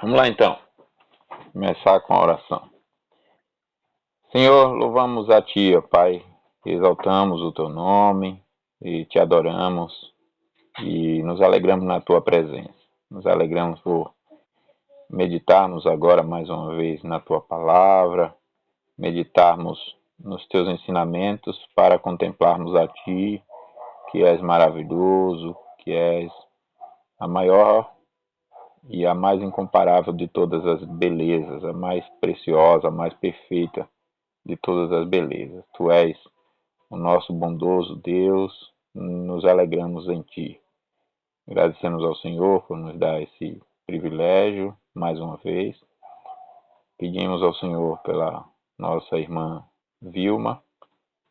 Vamos lá então, começar com a oração. Senhor, louvamos a Ti, ó Pai, exaltamos o Teu nome e Te adoramos e nos alegramos na Tua presença. Nos alegramos por meditarmos agora mais uma vez na Tua palavra, meditarmos nos Teus ensinamentos para contemplarmos a Ti, que és maravilhoso, que és a maior e a mais incomparável de todas as belezas, a mais preciosa, a mais perfeita de todas as belezas. Tu és o nosso bondoso Deus, nos alegramos em Ti. Agradecemos ao Senhor por nos dar esse privilégio, mais uma vez. Pedimos ao Senhor pela nossa irmã Vilma,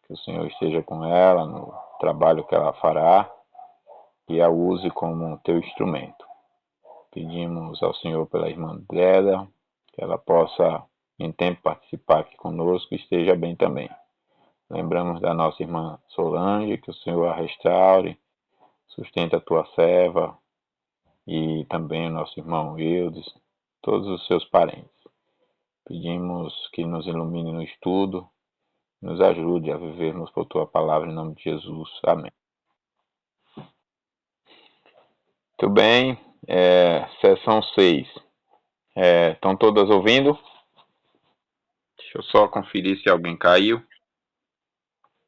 que o Senhor esteja com ela no trabalho que ela fará e a use como Teu instrumento. Pedimos ao Senhor pela irmã Deda, que ela possa, em tempo, participar aqui conosco e esteja bem também. Lembramos da nossa irmã Solange, que o Senhor a restaure, sustenta a tua serva e também o nosso irmão Eudes, todos os seus parentes. Pedimos que nos ilumine no estudo, nos ajude a vivermos por tua palavra em nome de Jesus. Amém. Muito bem, sessão 6. Estão todas ouvindo? Deixa eu só conferir se alguém caiu.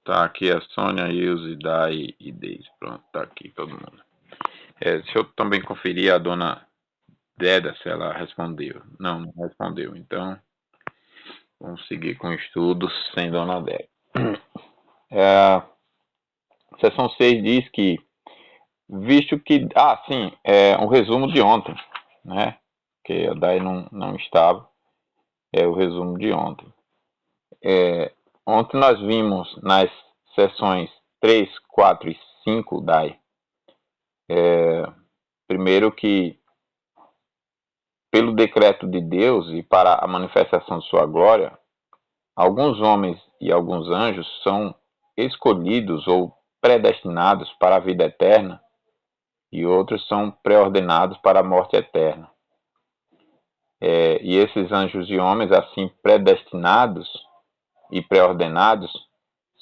Tá aqui a Sônia, Ilse, Dai e Deise. Pronto, tá aqui todo mundo. Deixa eu também conferir a dona Deda se ela respondeu. Não, não respondeu. Então, vamos seguir com estudos sem dona Deda. A seção 6 diz que, visto que... sim, um resumo de ontem, né? Que a Dai não estava. É o resumo de ontem. Ontem nós vimos nas sessões 3, 4 e 5, Dai, primeiro que, pelo decreto de Deus e para a manifestação de sua glória, alguns homens e alguns anjos são escolhidos ou predestinados para a vida eterna e outros são pré-ordenados para a morte eterna. E esses anjos e homens, assim predestinados e pré-ordenados,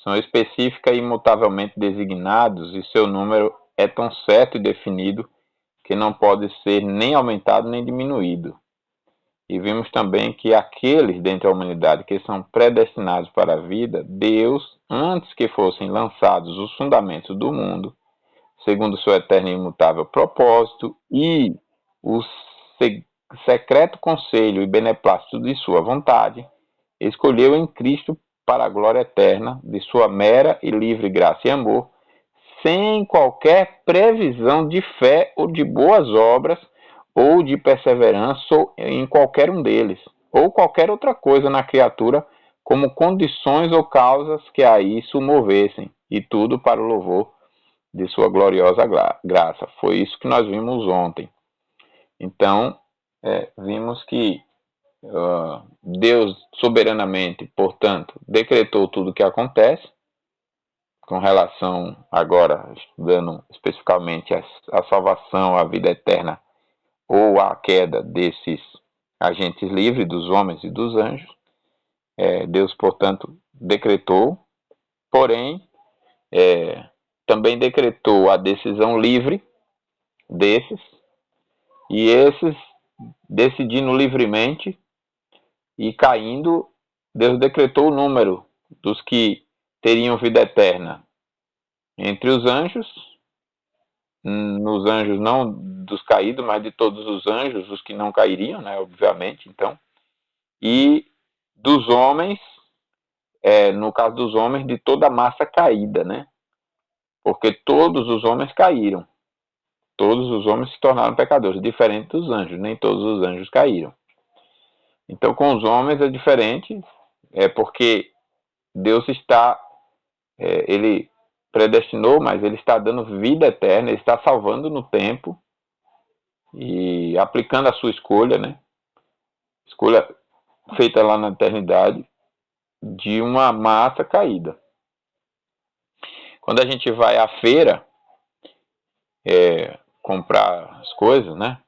são específica e imutavelmente designados e seu número é tão certo e definido que não pode ser nem aumentado nem diminuído. E vimos também que aqueles dentre a humanidade que são predestinados para a vida, Deus, antes que fossem lançados os fundamentos do mundo, segundo o seu eterno e imutável propósito e o secreto conselho e beneplácito de sua vontade, escolheu em Cristo para a glória eterna de sua mera e livre graça e amor, sem qualquer previsão de fé ou de boas obras ou de perseverança em qualquer um deles, ou qualquer outra coisa na criatura, como condições ou causas que a isso movessem, e tudo para o louvor de sua gloriosa graça. Foi isso que nós vimos ontem. Então, vimos que Deus soberanamente, portanto, decretou tudo o que acontece, com relação agora, estudando especificamente a salvação, a vida eterna, ou a queda desses agentes livres, dos homens e dos anjos. Deus, portanto, decretou, porém, também decretou a decisão livre desses, e esses, decidindo livremente e caindo, Deus decretou o número dos que teriam vida eterna entre os anjos, nos anjos não dos caídos, mas de todos os anjos, os que não cairiam, né, obviamente, então, e dos homens, no caso dos homens, de toda a massa caída, né, porque todos os homens caíram, todos os homens se tornaram pecadores, diferente dos anjos, nem todos os anjos caíram. Então, com os homens é diferente, porque Deus está, ele predestinou, mas ele está dando vida eterna, ele está salvando no tempo e aplicando a sua escolha, né? Escolha feita lá na eternidade de uma massa caída. Quando a gente vai à feira comprar as coisas, né?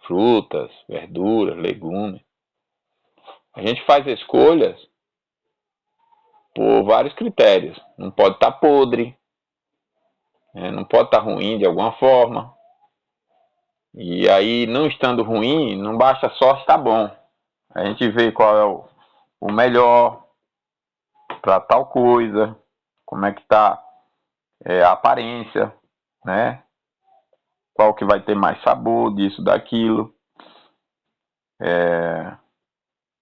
frutas, verduras, legumes. A gente faz escolhas por vários critérios. Não pode estar podre, não pode estar ruim de alguma forma. E aí, não estando ruim, não basta só estar bom. A gente vê qual é o melhor para tal coisa, como é que está a aparência, né? Qual que vai ter mais sabor disso, daquilo.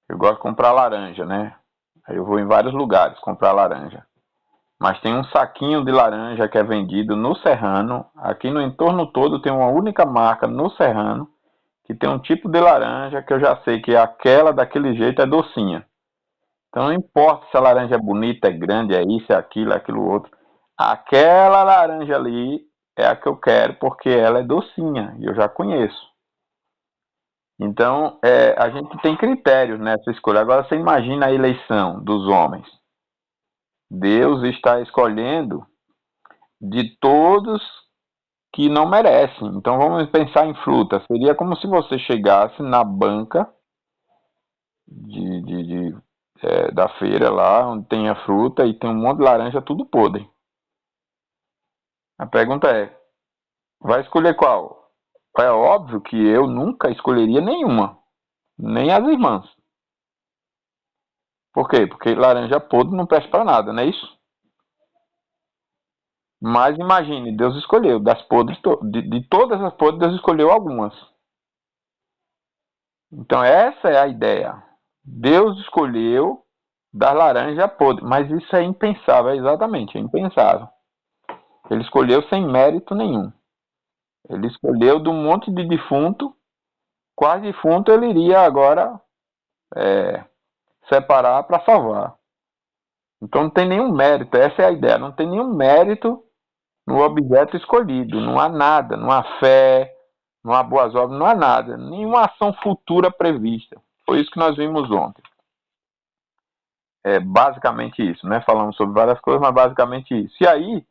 Eu gosto de comprar laranja, né? Aí eu vou em vários lugares comprar laranja. Mas tem um saquinho de laranja que é vendido no Serrano. Aqui no entorno todo tem uma única marca no Serrano que tem um tipo de laranja que eu já sei que aquela daquele jeito é docinha. Então não importa se a laranja é bonita, é grande, é isso, é aquilo, é aquilo outro. Aquela laranja ali é a que eu quero porque ela é docinha e eu já conheço. Então a gente tem critérios nessa escolha. Agora você imagina a eleição dos homens. Deus está escolhendo de todos que não merecem. Então vamos pensar em fruta. Seria como se você chegasse na banca da feira lá, onde tem a fruta e tem um monte de laranja tudo podre. A pergunta é, vai escolher qual? É óbvio que eu nunca escolheria nenhuma, nem as irmãs. Por quê? Porque laranja podre não presta para nada, não é isso? Mas imagine, Deus escolheu das podres, de todas as podres, Deus escolheu algumas. Então essa é a ideia. Deus escolheu da laranja podre, mas isso é impensável, exatamente, é impensável. Ele escolheu sem mérito nenhum. Ele escolheu de um monte de defunto, quase defunto ele iria agora separar para salvar. Então não tem nenhum mérito, essa é a ideia, não tem nenhum mérito no objeto escolhido, não há nada, não há fé, não há boas obras, não há nada, nenhuma ação futura prevista. Foi isso que nós vimos ontem. É basicamente isso, né? Falamos sobre várias coisas, mas basicamente isso. E aí,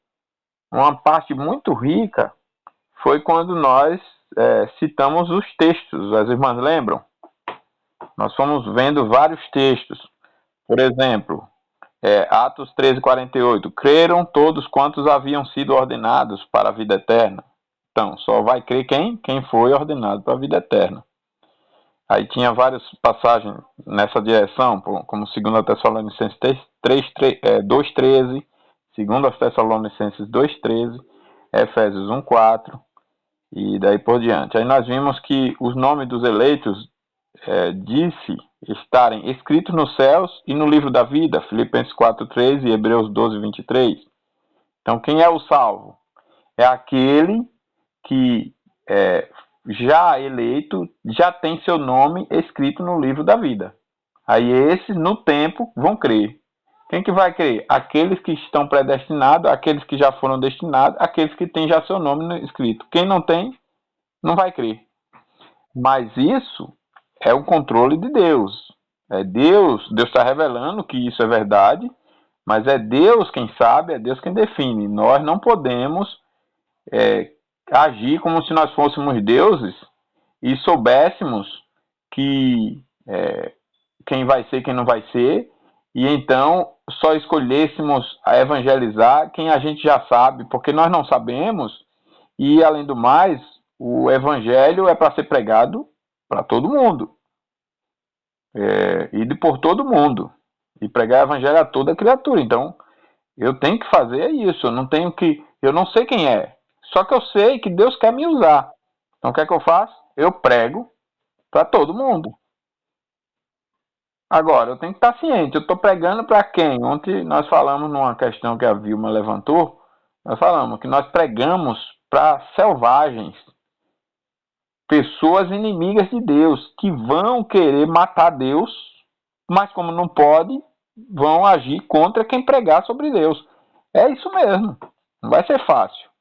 uma parte muito rica foi quando nós citamos os textos. As irmãs lembram? Nós fomos vendo vários textos. Por exemplo, Atos 13:48. Creram todos quantos haviam sido ordenados para a vida eterna. Então, só vai crer quem foi ordenado para a vida eterna. Aí tinha várias passagens nessa direção, como 2 Tessalonicenses 2:13, 2 Tessalonicenses 2:13, Efésios 1:4 e daí por diante. Aí nós vimos que os nomes dos eleitos disse estarem escritos nos céus e no livro da vida, Filipenses 4:3 e Hebreus 12:23. Então quem é o salvo? É aquele que já eleito, já tem seu nome escrito no livro da vida. Aí esses, no tempo, vão crer. Quem que vai crer? Aqueles que estão predestinados, aqueles que já foram destinados, aqueles que têm já seu nome escrito. Quem não tem, não vai crer. Mas isso é o controle de Deus. Deus está revelando que isso é verdade, mas é Deus quem sabe, é Deus quem define. Nós não podemos agir como se nós fôssemos deuses e soubéssemos que quem vai ser, quem não vai ser, e então só escolhêssemos a evangelizar quem a gente já sabe, porque nós não sabemos, e além do mais, o evangelho é para ser pregado para todo mundo, e por todo mundo, e pregar o evangelho a toda criatura. Então, eu tenho que fazer isso, eu não sei quem é, só que eu sei que Deus quer me usar. Então, o que é que eu faço? Eu prego para todo mundo. Agora, eu tenho que estar ciente, eu estou pregando para quem? Ontem nós falamos numa questão que a Vilma levantou, nós falamos que nós pregamos para selvagens, pessoas inimigas de Deus, que vão querer matar Deus, mas como não pode, vão agir contra quem pregar sobre Deus. É isso mesmo, não vai ser fácil.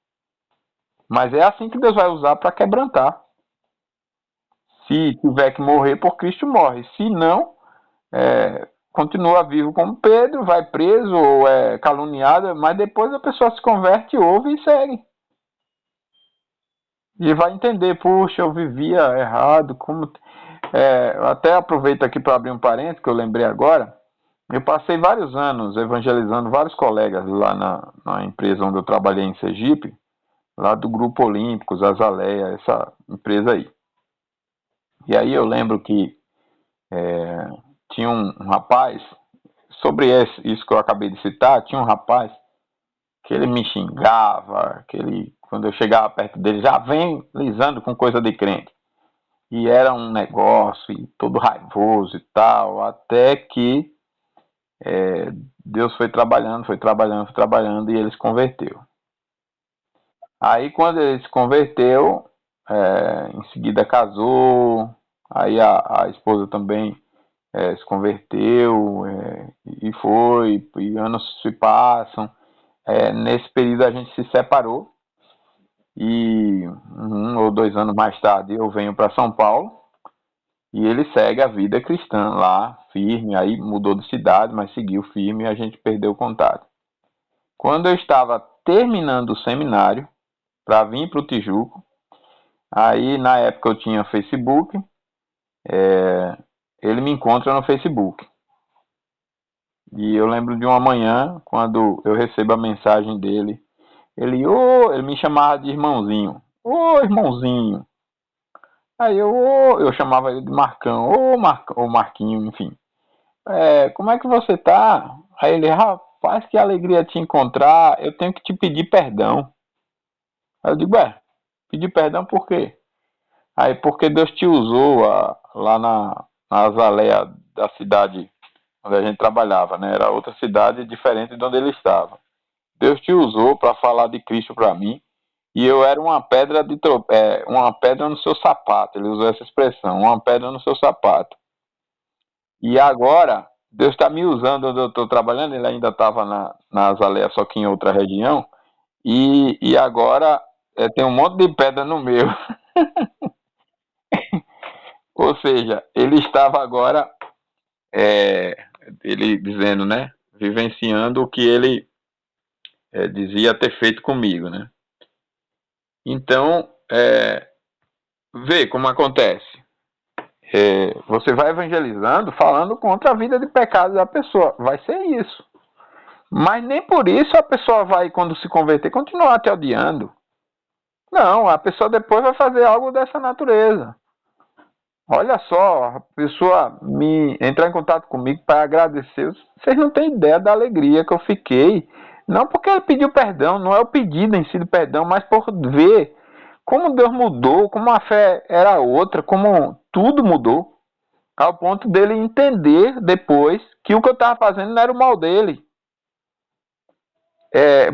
Mas é assim que Deus vai usar para quebrantar. Se tiver que morrer por Cristo, morre. Se não, continua vivo como Pedro, vai preso ou é caluniado, mas depois a pessoa se converte, ouve e segue. E vai entender, puxa, eu vivia errado, como. Eu até aproveito aqui para abrir um parênteses, que eu lembrei agora. Eu passei vários anos evangelizando vários colegas lá na empresa onde eu trabalhei em Sergipe, lá do Grupo Olímpicos, Azaleia, essa empresa aí. E aí eu lembro que tinha um rapaz, sobre isso que eu acabei de citar, tinha um rapaz que ele me xingava, que ele, quando eu chegava perto dele, já vem lisando com coisa de crente. E era um negócio, e todo raivoso e tal, até que Deus foi trabalhando, foi trabalhando, e ele se converteu. Aí quando ele se converteu, em seguida casou, aí a esposa também se converteu, e foi, e anos se passam. Nesse período a gente se separou, e 1 ou 2 anos mais tarde eu venho para São Paulo, e ele segue a vida cristã lá, firme, aí mudou de cidade, mas seguiu firme, e a gente perdeu o contato. Quando eu estava terminando o seminário, para vir para o Tijuco, aí na época eu tinha Facebook, ele me encontra no Facebook. E eu lembro de uma manhã, quando eu recebo a mensagem dele, ele me chamava de irmãozinho. Ô, irmãozinho. Aí eu chamava ele de Marcão, ô Marquinho, enfim. Como é que você tá? Aí ele, rapaz, que alegria te encontrar, eu tenho que te pedir perdão. Aí eu digo, pedir perdão por quê? Aí, porque Deus te usou lá na Azaleia da cidade onde a gente trabalhava, né? Era outra cidade diferente de onde ele estava. Deus te usou para falar de Cristo para mim, e eu era uma pedra no seu sapato. Ele usou essa expressão, uma pedra no seu sapato. E agora Deus está me usando onde eu estou trabalhando. Ele ainda estava na Azaleia, só que em outra região. E agora tem um monte de pedra no meu. Ou seja, ele estava agora, é, ele dizendo, né? Vivenciando o que ele dizia ter feito comigo, né? Então, vê como acontece. Você vai evangelizando, falando contra a vida de pecado da pessoa. Vai ser isso. Mas nem por isso a pessoa vai, quando se converter, continuar te odiando. Não, a pessoa depois vai fazer algo dessa natureza. Olha só, a pessoa me entrar em contato comigo para agradecer. Vocês não têm ideia da alegria que eu fiquei. Não porque ele pediu perdão, não é o pedido em si do perdão, mas por ver como Deus mudou, como a fé era outra, como tudo mudou, ao ponto dele entender depois que o que eu estava fazendo não era o mal dele.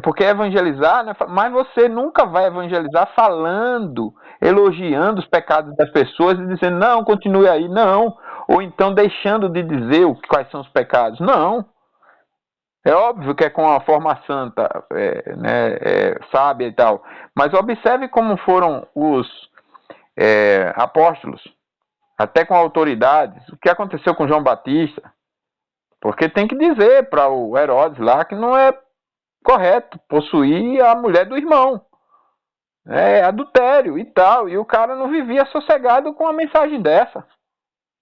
Porque evangelizar, né, mas você nunca vai evangelizar falando, elogiando os pecados das pessoas e dizendo, não, continue aí, não. Ou então deixando de dizer quais são os pecados. Não. É óbvio que é com a forma santa, né, sábia e tal. Mas observe como foram os apóstolos, até com autoridades, o que aconteceu com João Batista. Porque tem que dizer para o Herodes lá que não é correto possuir a mulher do irmão. Adultério e tal. E o cara não vivia sossegado com uma mensagem dessa.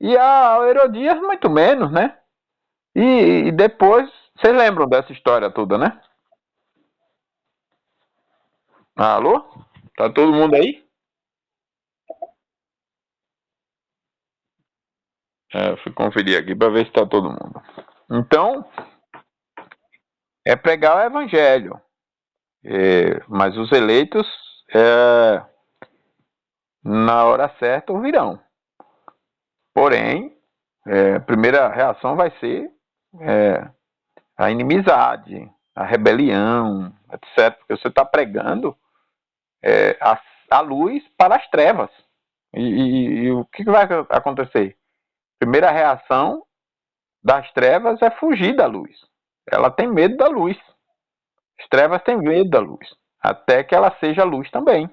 E a Herodias, muito menos, né? E depois, vocês lembram dessa história toda, né? Alô? Tá todo mundo aí? Fui conferir aqui para ver se tá todo mundo. Então, é pregar o evangelho. Mas os eleitos, na hora certa, ouvirão. Porém, a primeira reação vai ser a inimizade, a rebelião, etc. Porque você está pregando a luz para as trevas. E o que vai acontecer? Primeira reação das trevas é fugir da luz. Ela tem medo da luz. As trevas têm medo da luz. Até que ela seja luz também.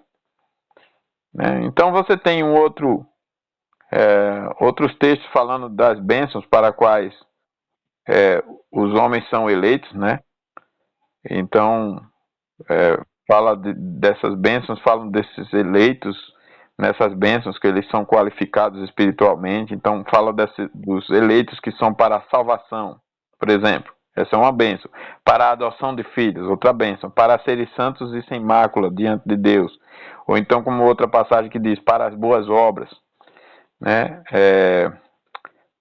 Né? Então você tem outros textos falando das bênçãos para quais os homens são eleitos, né? Então, fala dessas bênçãos, falam desses eleitos nessas bênçãos, que eles são qualificados espiritualmente. Então, fala dos eleitos que são para a salvação, por exemplo. Essa é uma bênção. Para a adoção de filhos, outra bênção. Para serem santos e sem mácula diante de Deus. Ou então, como outra passagem que diz, para as boas obras, né?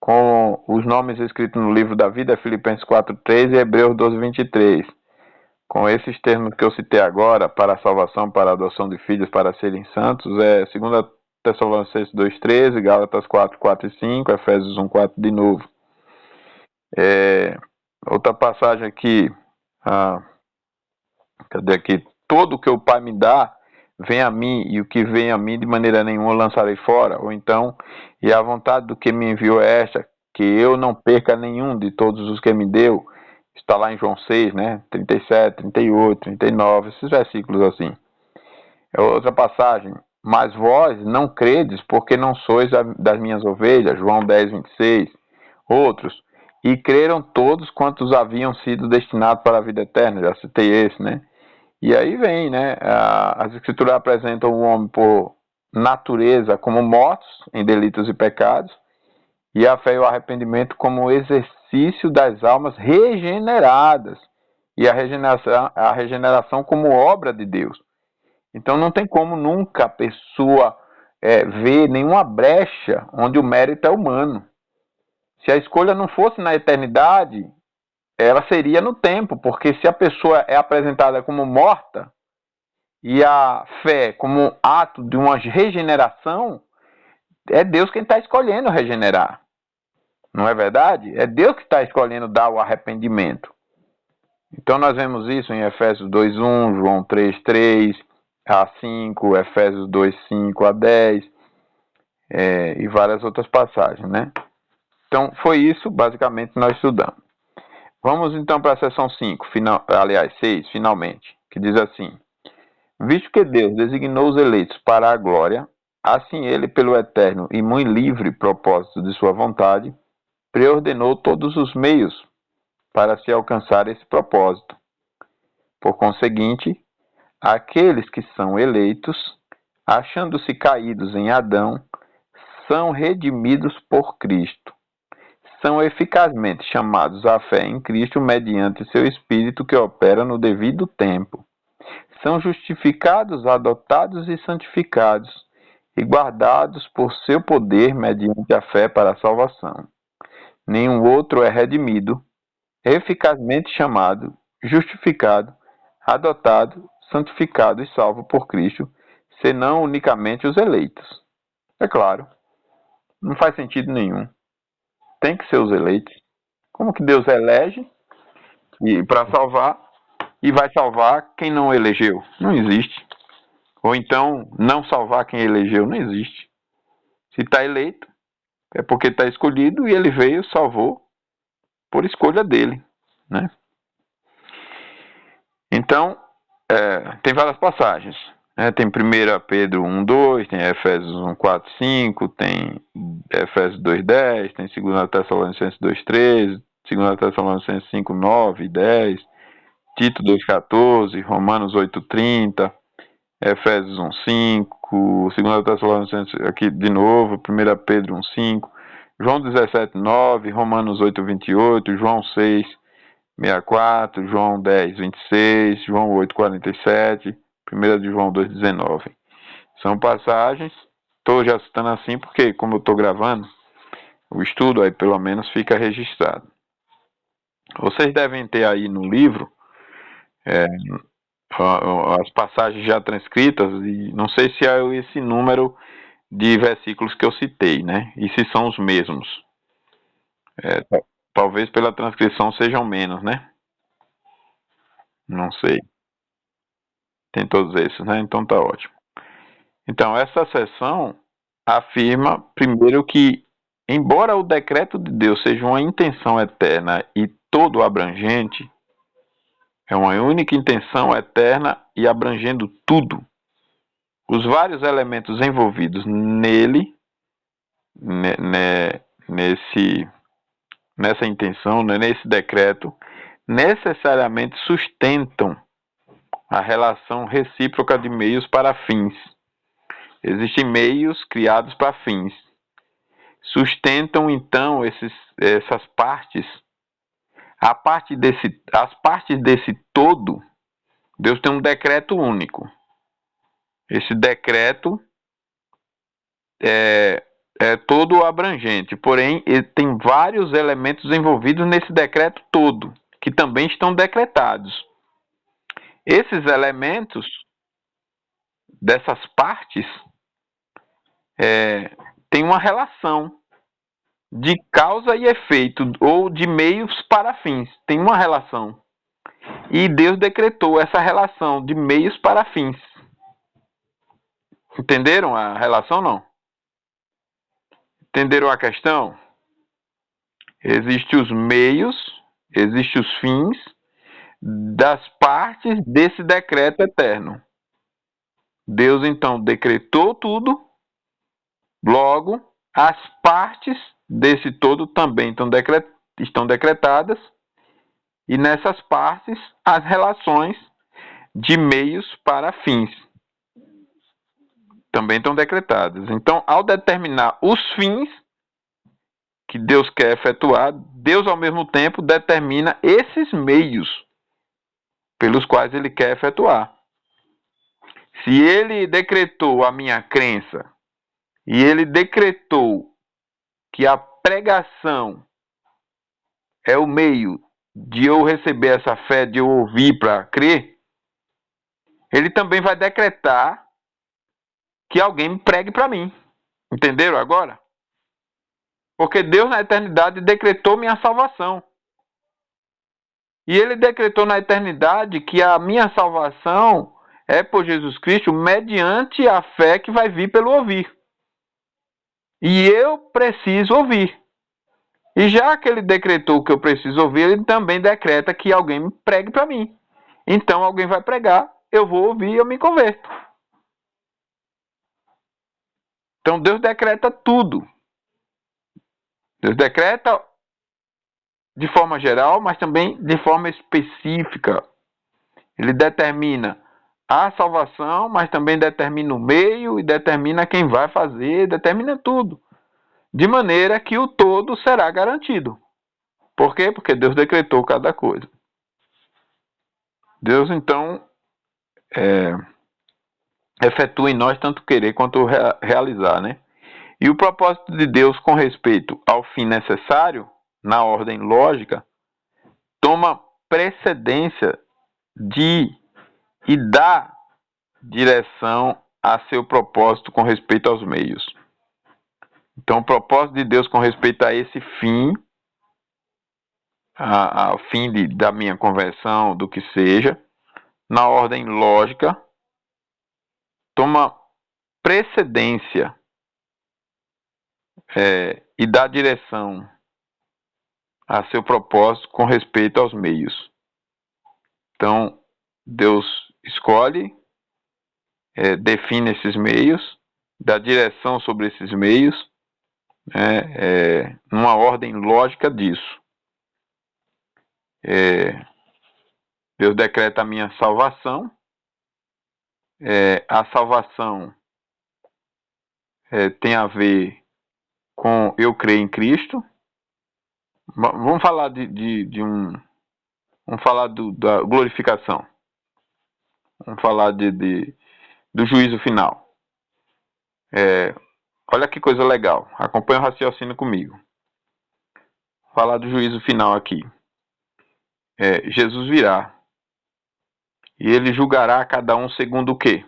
Com os nomes escritos no livro da vida, Filipenses 4:3 e Hebreus 12:23. Com esses termos que eu citei agora, para a salvação, para a adoção de filhos, para serem santos, é 2 Tessalonicenses 2:13, Gálatas 4:4 e 5, Efésios 1:4 de novo. Outra passagem aqui, cadê aqui? Todo o que o Pai me dá, vem a mim, e o que vem a mim de maneira nenhuma lançarei fora. Ou então, e a vontade do que me enviou é esta, que eu não perca nenhum de todos os que me deu. Está lá em João 6, né? 37, 38, 39, esses versículos assim. Outra passagem, mas vós não credes porque não sois das minhas ovelhas, João 10, 26. Outros, e creram todos quantos haviam sido destinados para a vida eterna, já citei esse, né? E aí vem, né? As escrituras apresentam o homem por natureza como mortos em delitos e pecados, e a fé e o arrependimento como exercício das almas regeneradas, e a regeneração como obra de Deus. Então não tem como nunca a pessoa ver nenhuma brecha onde o mérito é humano. Se a escolha não fosse na eternidade, ela seria no tempo, porque se a pessoa é apresentada como morta e a fé como ato de uma regeneração, é Deus quem está escolhendo regenerar. Não é verdade? É Deus que está escolhendo dar o arrependimento. Então nós vemos isso em Efésios 2:1, João 3:3 a 5, Efésios 2:5 a 10 e várias outras passagens, né? Então foi isso basicamente que nós estudamos. Vamos então para a seção 5, aliás 6, finalmente, que diz assim: visto que Deus designou os eleitos para a glória, assim ele, pelo eterno e muito livre propósito de sua vontade, preordenou todos os meios para se alcançar esse propósito. Por conseguinte, aqueles que são eleitos, achando-se caídos em Adão, são redimidos por Cristo. São eficazmente chamados à fé em Cristo mediante seu Espírito que opera no devido tempo. São justificados, adotados e santificados, e guardados por seu poder mediante a fé para a salvação. Nenhum outro é redimido, eficazmente chamado, justificado, adotado, santificado e salvo por Cristo, senão unicamente os eleitos. É claro, não faz sentido nenhum. Tem que ser os eleitos. Como que Deus elege para salvar e vai salvar quem não elegeu? Não existe. Ou então, não salvar quem elegeu? Não existe. Se está eleito, é porque está escolhido e ele veio, salvou por escolha dele, né? Então, tem várias passagens. Tem 1 Pedro 1:2, tem Efésios 1:4-5, tem Efésios 2:10, tem 2 Tessalonicenses 2:13, 2 Tessalonicenses 5:9 e 10, Tito 2:14, Romanos 8:30, Efésios 1:5, 2 Tessalonicenses aqui de novo, 1 Pedro 1:5, João 17:9, Romanos 8:28, João 6:64, João 10:26, João 8:47, 1 de João 2:19. São passagens, estou já citando assim porque, como eu estou gravando o estudo, aí pelo menos fica registrado. Vocês devem ter aí no livro as passagens já transcritas, e não sei se é esse número de versículos que eu citei, né? E se são os mesmos. Talvez pela transcrição sejam menos, né? Não sei. Tem todos esses, né? Então tá ótimo. Então, essa seção afirma, primeiro, que, embora o decreto de Deus seja uma intenção eterna e todo abrangente, é uma única intenção eterna e abrangendo tudo. Os vários elementos envolvidos nele, nessa intenção, nesse decreto, necessariamente sustentam a relação recíproca de meios para fins. Existem meios criados para fins. Sustentam então essas partes. As partes desse todo, Deus tem um decreto único. Esse decreto é todo abrangente, porém ele tem vários elementos envolvidos nesse decreto todo, que também estão decretados. Esses elementos dessas partes têm uma relação de causa e efeito, ou de meios para fins. Tem uma relação. E Deus decretou essa relação de meios para fins. Entenderam a relação, não? Entenderam a questão? Existem os meios, existem os fins das partes desse decreto eterno. Deus então decretou tudo, logo as partes desse todo também estão decretadas, e nessas partes as relações de meios para fins também estão decretadas. Então, ao determinar os fins que Deus quer efetuar, Deus ao mesmo tempo determina esses meios pelos quais ele quer efetuar. Se ele decretou a minha crença e ele decretou que a pregação é o meio de eu receber essa fé, de eu ouvir para crer, ele também vai decretar que alguém me pregue para mim. Entenderam agora? Porque Deus na eternidade decretou minha salvação. E ele decretou na eternidade que a minha salvação é por Jesus Cristo mediante a fé que vai vir pelo ouvir. E eu preciso ouvir. E já que ele decretou que eu preciso ouvir, ele também decreta que alguém me pregue para mim. Então alguém vai pregar, eu vou ouvir e eu me converto. Então Deus decreta tudo. Deus decreta de forma geral, mas também de forma específica. Ele determina a salvação, mas também determina o meio e determina quem vai fazer, determina tudo. De maneira que o todo será garantido. Por quê? Porque Deus decretou cada coisa. Deus, então, efetua em nós tanto querer quanto realizar, né? E o propósito de Deus com respeito ao fim necessário, na ordem lógica, toma precedência e dá direção a seu propósito com respeito aos meios. Então, o propósito de Deus com respeito a esse fim, ao fim da minha conversão, do que seja, na ordem lógica, toma precedência e dá direção a seu propósito com respeito aos meios. Então, Deus escolhe, define esses meios, dá direção sobre esses meios, numa ordem lógica disso. Deus decreta a minha salvação. A salvação tem a ver com eu crer em Cristo. Vamos falar vamos falar da glorificação. Vamos falar do juízo final. Olha que coisa legal. Acompanha o raciocínio comigo. Vou falar do juízo final aqui. Jesus virá. E ele julgará a cada um segundo o quê?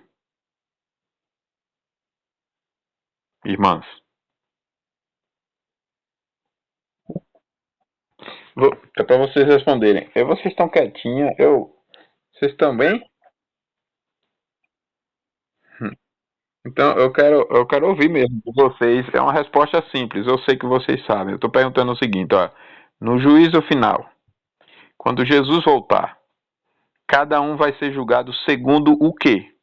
Irmãs. É para vocês responderem. Vocês estão quietinhas. Vocês estão bem? Então, eu quero ouvir mesmo de vocês. É uma resposta simples. Eu sei que vocês sabem. Eu estou perguntando o seguinte, ó. No juízo final, quando Jesus voltar, cada um vai ser julgado segundo o quê?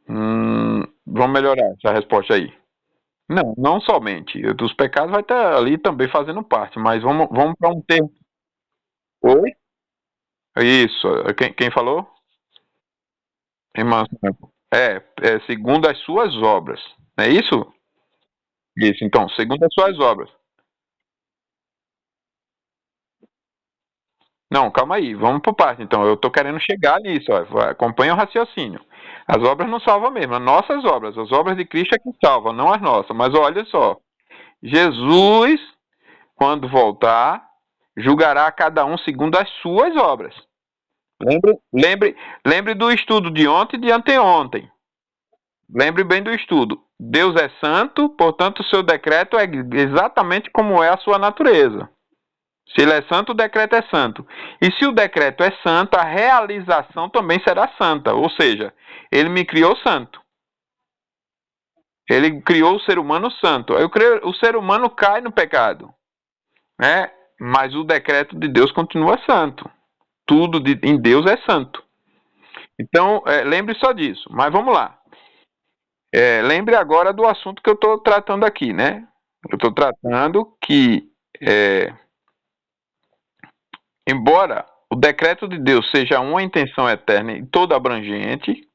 Vamos melhorar essa resposta aí. Não somente. Os pecados vai estar ali também fazendo parte, mas vamos para um termo. Oi? Isso. Quem falou? Irmã. É segundo as suas obras. Não é isso? Isso, então, segundo as suas obras. Não, calma aí, vamos por parte. Então, eu estou querendo chegar nisso, ó. Acompanha o raciocínio. As obras não salvam mesmo, as nossas obras. As obras de Cristo é que salvam, não as nossas. Mas olha só, Jesus, quando voltar, julgará cada um segundo as suas obras. Lembre do estudo de ontem e de anteontem. Lembre bem do estudo. Deus é santo, portanto, o seu decreto é exatamente como é a sua natureza. Se ele é santo, o decreto é santo. E se o decreto é santo, a realização também será santa. Ou seja, ele me criou santo. Ele criou o ser humano santo. O ser humano cai no pecado, né? Mas o decreto de Deus continua santo. Tudo em Deus é santo. Então, lembre só disso. Mas vamos lá. Lembre agora do assunto que eu estou tratando aqui, né? Eu estou tratando que, embora o decreto de Deus seja uma intenção eterna e toda abrangente,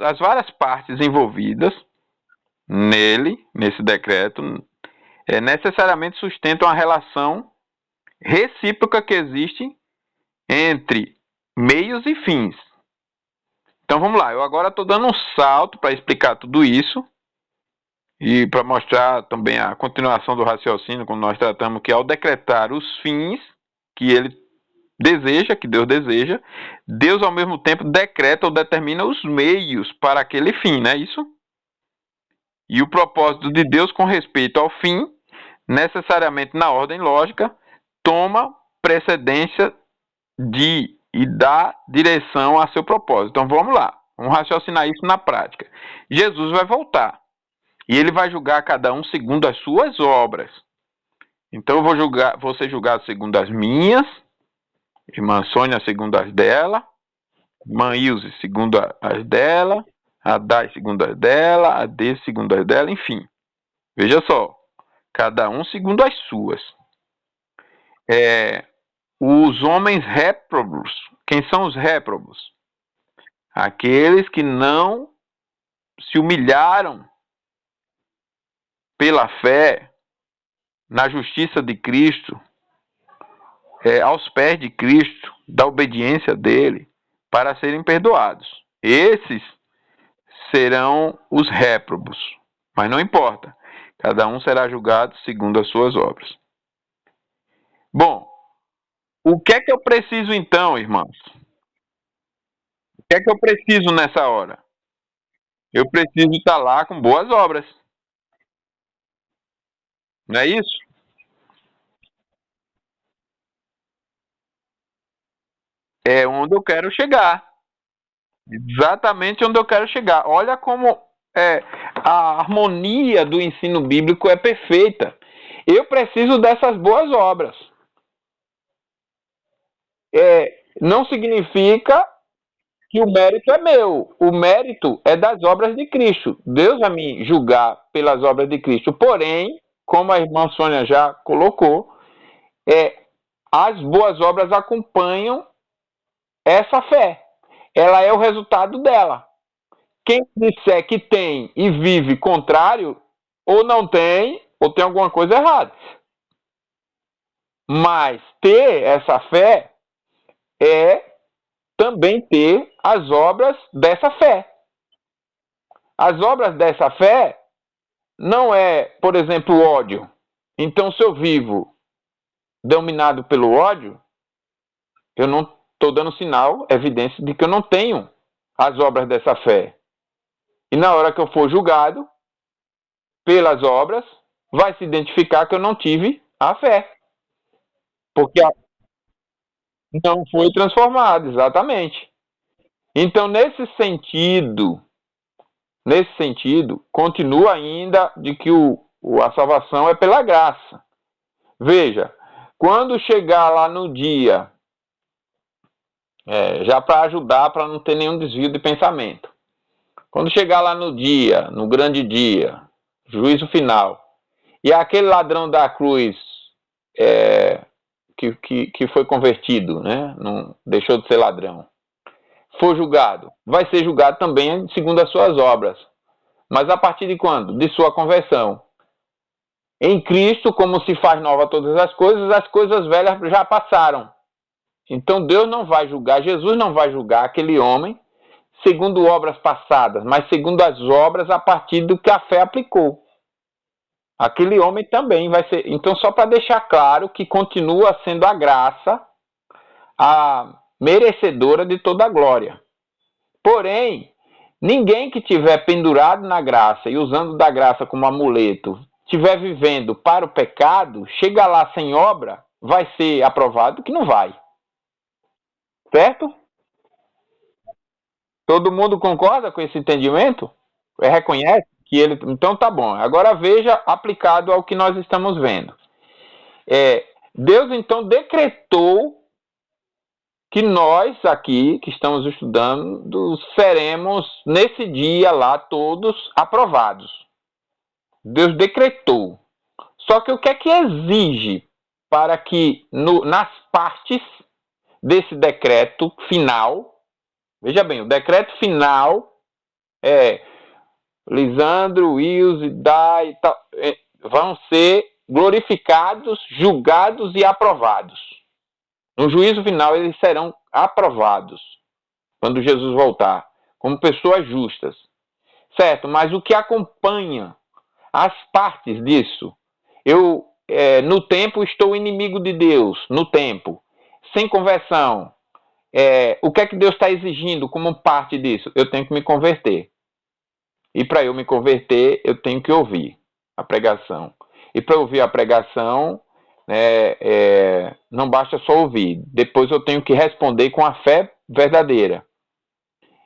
as várias partes envolvidas nesse decreto, necessariamente sustentam a relação recíproca que existe entre meios e fins. Então vamos lá, eu agora estou dando um salto para explicar tudo isso e para mostrar também a continuação do raciocínio, quando nós tratamos que ao decretar os fins que ele deseja, que Deus deseja, Deus ao mesmo tempo decreta ou determina os meios para aquele fim, não é isso? E o propósito de Deus com respeito ao fim, necessariamente na ordem lógica, toma precedência de e dá direção a seu propósito. Então vamos lá, vamos raciocinar isso na prática. Jesus vai voltar e ele vai julgar cada um segundo as suas obras. Então eu vou ser julgado segundo as minhas, irmã Sônia segundo as dela, irmã Ilse segundo as dela, a Dai segundo as dela, a D segundo as dela, enfim. Veja só, cada um segundo as suas. Os homens réprobos, quem são os réprobos? Aqueles que não se humilharam pela fé na justiça de Cristo, aos pés de Cristo, da obediência dele, para serem perdoados. Esses serão os réprobos. Mas não importa, cada um será julgado segundo as suas obras. Bom, o que é que eu preciso então, irmãos? O que é que eu preciso nessa hora? Eu preciso estar lá com boas obras. Não é isso? É onde eu quero chegar. Exatamente onde eu quero chegar. Olha como a harmonia do ensino bíblico é perfeita. Eu preciso dessas boas obras. Não significa que o mérito é meu. O mérito é das obras de Cristo. Deus vai me julgar pelas obras de Cristo. Porém, como a irmã Sônia já colocou, as boas obras acompanham essa fé. Ela é o resultado dela. Quem disser que tem e vive contrário, ou não tem, ou tem alguma coisa errada. Mas ter essa fé é também ter as obras dessa fé. As obras dessa fé não é, por exemplo, o ódio. Então, se eu vivo dominado pelo ódio, eu não estou dando sinal, evidência de que eu não tenho as obras dessa fé. E na hora que eu for julgado pelas obras, vai se identificar que eu não tive a fé. Porque não foi transformado, exatamente. Então, nesse sentido, continua ainda de que a salvação é pela graça. Veja, quando chegar lá no dia, já para ajudar, para não ter nenhum desvio de pensamento, quando chegar lá no dia, no grande dia, juízo final, e aquele ladrão da cruz que foi convertido, né? Não deixou de ser ladrão, for julgado, vai ser julgado também segundo as suas obras. Mas a partir de quando? De sua conversão. Em Cristo, como se faz nova todas as coisas velhas já passaram. Então Deus não vai julgar, Jesus não vai julgar aquele homem segundo obras passadas, mas segundo as obras a partir do que a fé aplicou. Aquele homem também vai ser. Então, só para deixar claro que continua sendo a graça a merecedora de toda a glória. Porém, ninguém que tiver pendurado na graça e usando da graça como amuleto, estiver vivendo para o pecado, chega lá sem obra, vai ser aprovado que não vai. Certo? Todo mundo concorda com esse entendimento? Reconhece que ele. Então tá bom. Agora veja aplicado ao que nós estamos vendo. Deus então decretou que nós aqui, que estamos estudando, seremos nesse dia lá todos aprovados. Deus decretou. Só que o que é que exige para que nas partes desse decreto final, veja bem, o decreto final é Lisandro, Wilson, Dai e tal, vão ser glorificados, julgados e aprovados. No juízo final, eles serão aprovados quando Jesus voltar, como pessoas justas. Certo, mas o que acompanha as partes disso? Eu, no tempo, estou inimigo de Deus, no tempo, sem conversão. O que é que Deus está exigindo como parte disso? Eu tenho que me converter. E para eu me converter, eu tenho que ouvir a pregação. E para ouvir a pregação, não basta só ouvir. Depois eu tenho que responder com a fé verdadeira.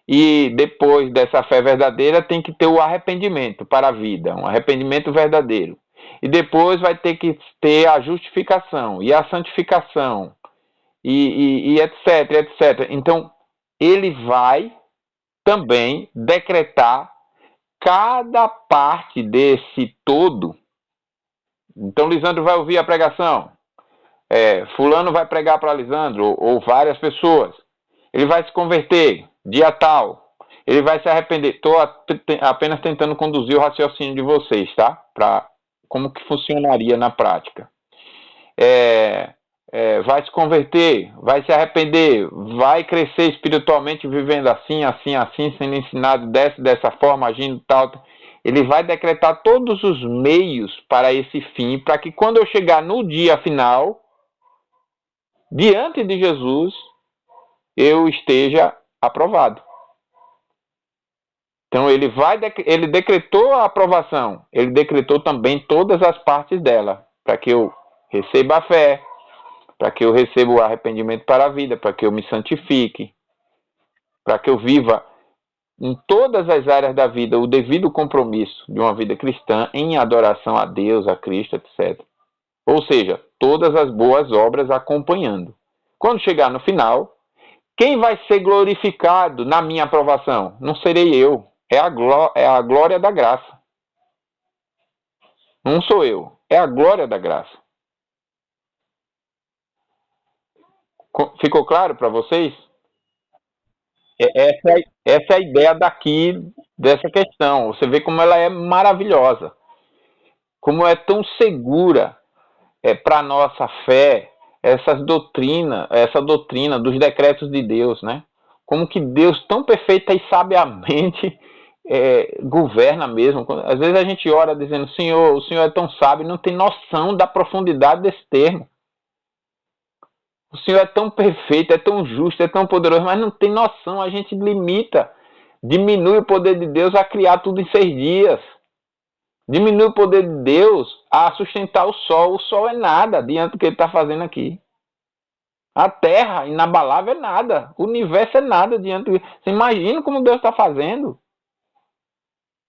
E depois dessa fé verdadeira, tem que ter o arrependimento para a vida, um arrependimento verdadeiro. E depois vai ter que ter a justificação e a santificação, e etc, etc. Então, ele vai também decretar cada parte desse todo. Então, Lisandro vai ouvir a pregação. Fulano vai pregar para Lisandro, ou várias pessoas. Ele vai se converter, dia tal. Ele vai se arrepender. Estou apenas tentando conduzir o raciocínio de vocês, tá? Para como que funcionaria na prática. Vai se converter, vai se arrepender, vai crescer espiritualmente vivendo assim, assim, assim, sendo ensinado dessa forma, agindo tal. Ele vai decretar todos os meios para esse fim, para que quando eu chegar no dia final, diante de Jesus, eu esteja aprovado. Então ele decretou a aprovação, ele decretou também todas as partes dela, para que eu receba a fé, para que eu receba o arrependimento para a vida, para que eu me santifique, para que eu viva em todas as áreas da vida o devido compromisso de uma vida cristã em adoração a Deus, a Cristo, etc. Ou seja, todas as boas obras acompanhando. Quando chegar no final, quem vai ser glorificado na minha aprovação? Não serei eu, é a glória da graça. Não sou eu, é a glória da graça. Ficou claro para vocês? Essa é a ideia daqui, dessa questão. Você vê como ela é maravilhosa. Como é tão segura para a nossa fé essa doutrina dos decretos de Deus, né? Como que Deus tão perfeita e sabiamente governa mesmo. Às vezes a gente ora dizendo, Senhor, o Senhor é tão sábio, não tem noção da profundidade desse termo. O Senhor é tão perfeito, é tão justo, é tão poderoso, mas não tem noção. A gente limita, diminui o poder de Deus a criar tudo em 6 dias. Diminui o poder de Deus a sustentar o sol. O sol é nada diante do que ele está fazendo aqui. A terra, inabalável, é nada. O universo é nada diante do... Você imagina como Deus está fazendo?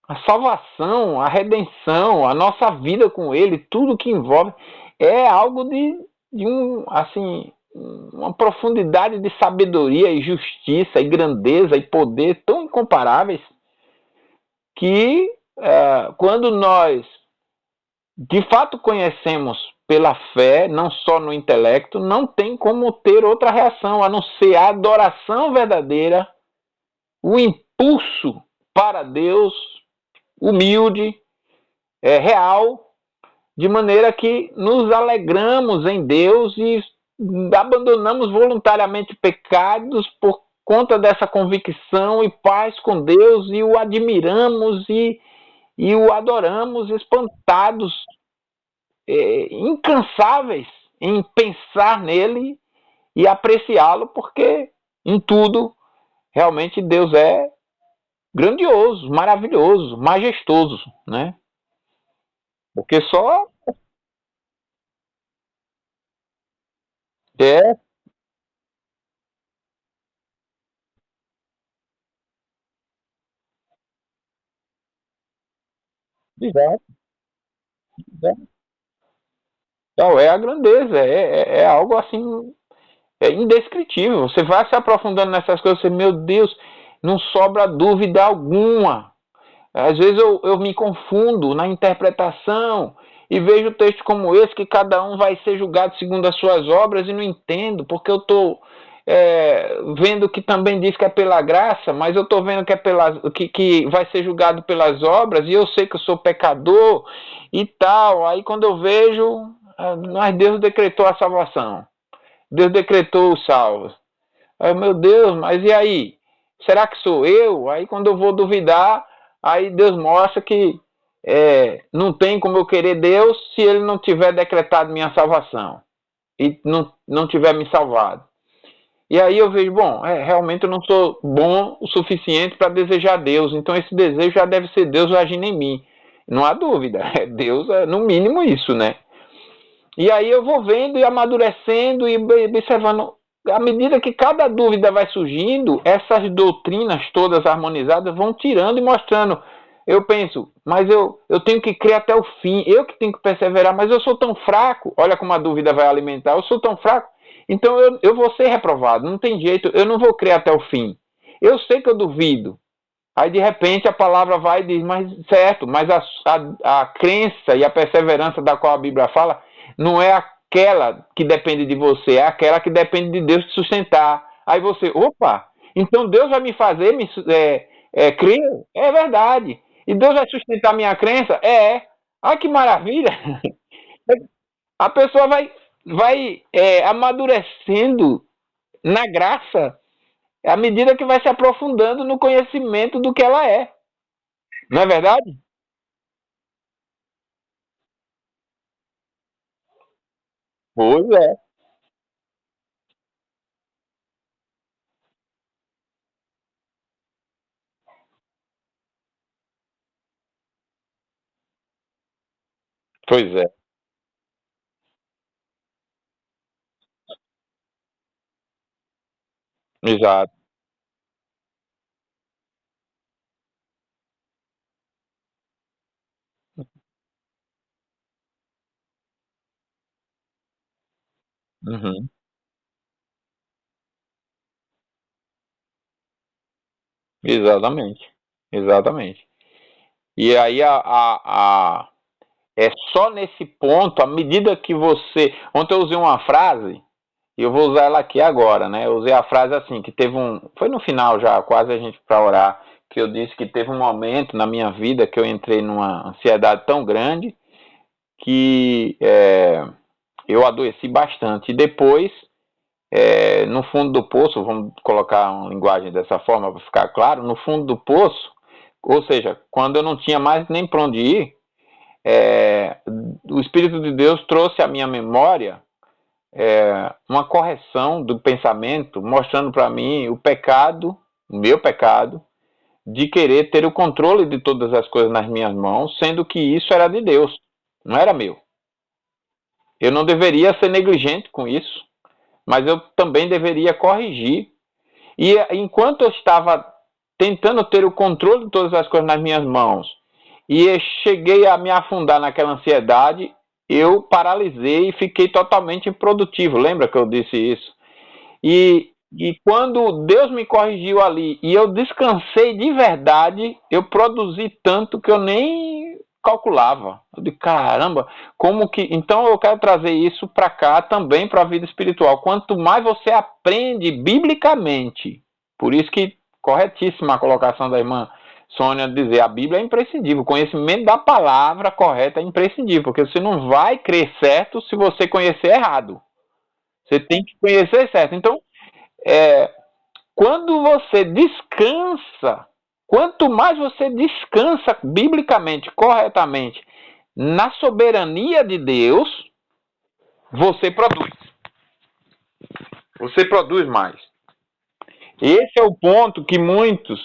A salvação, a redenção, a nossa vida com ele, tudo que envolve, é algo de uma profundidade de sabedoria e justiça e grandeza e poder tão incomparáveis que quando nós de fato conhecemos pela fé, não só no intelecto, não tem como ter outra reação a não ser a adoração verdadeira, o impulso para Deus, humilde, real, de maneira que nos alegramos em Deus e abandonamos voluntariamente pecados por conta dessa convicção e paz com Deus e o admiramos e o adoramos espantados, incansáveis em pensar nele e apreciá-lo, porque em tudo realmente Deus é grandioso, maravilhoso, majestoso, né? Porque só é, exato, não, é a grandeza, é algo assim, indescritível. Você vai se aprofundando nessas coisas, você, meu Deus, não sobra dúvida alguma. Às vezes eu me confundo na interpretação e vejo textos como esse, que cada um vai ser julgado segundo as suas obras, e não entendo, porque eu estou vendo que também diz que é pela graça, mas eu estou vendo que, que vai ser julgado pelas obras, e eu sei que eu sou pecador e tal. Aí quando eu vejo, mas Deus decretou a salvação, Deus decretou os salvos. Aí, meu Deus, mas e aí? Será que sou eu? Aí quando eu vou duvidar, aí Deus mostra que não tem como eu querer Deus se ele não tiver decretado minha salvação e não tiver me salvado. E aí eu vejo, bom, realmente eu não sou bom o suficiente para desejar Deus, então esse desejo já deve ser Deus agindo em mim. Não há dúvida, Deus é no mínimo isso, né? E aí eu vou vendo e amadurecendo e observando. À medida que cada dúvida vai surgindo, essas doutrinas todas harmonizadas vão tirando e mostrando. Eu penso, mas eu tenho que crer até o fim, eu que tenho que perseverar, mas eu sou tão fraco. Olha como a dúvida vai alimentar, eu sou tão fraco, então eu vou ser reprovado, não tem jeito, eu não vou crer até o fim. Eu sei que eu duvido. Aí de repente a palavra vai e diz, mas certo, mas a crença e a perseverança da qual a Bíblia fala não é aquela que depende de você, é aquela que depende de Deus te sustentar. Aí você, opa, então Deus vai me fazer crer? É verdade. E Deus vai sustentar minha crença? É. Ah, que maravilha! A pessoa vai amadurecendo na graça à medida que vai se aprofundando no conhecimento do que ela é. Não é verdade? Pois é. Pois é. Exato. Uhum. Exatamente. Exatamente. E aí é só nesse ponto, à medida que você. Ontem eu usei uma frase, e eu vou usar ela aqui agora, né? Eu usei a frase assim, que teve um. Foi no final já, quase a gente para orar, que eu disse que teve um momento na minha vida que eu entrei numa ansiedade tão grande que eu adoeci bastante. E depois, no fundo do poço, vamos colocar uma linguagem dessa forma para ficar claro, no fundo do poço, ou seja, quando eu não tinha mais nem para onde ir, o Espírito de Deus trouxe à minha memória uma correção do pensamento, mostrando para mim o pecado, o meu pecado, de querer ter o controle de todas as coisas nas minhas mãos, sendo que isso era de Deus, não era meu. Eu não deveria ser negligente com isso, mas eu também deveria corrigir. E enquanto eu estava tentando ter o controle de todas as coisas nas minhas mãos e cheguei a me afundar naquela ansiedade, eu paralisei e fiquei totalmente improdutivo. Lembra que eu disse isso? E quando Deus me corrigiu ali e eu descansei de verdade, eu produzi tanto que eu nem calculava. Eu digo, caramba, como que... Então eu quero trazer isso para cá também para a vida espiritual. Quanto mais você aprende biblicamente, por isso que corretíssima a colocação da irmã Sônia dizer, a Bíblia é imprescindível, o conhecimento da palavra correta é imprescindível, porque você não vai crer certo se você conhecer errado. Você tem que conhecer certo. Então, quando você descansa, quanto mais você descansa biblicamente, corretamente, na soberania de Deus, você produz. Você produz mais. Esse é o ponto que muitos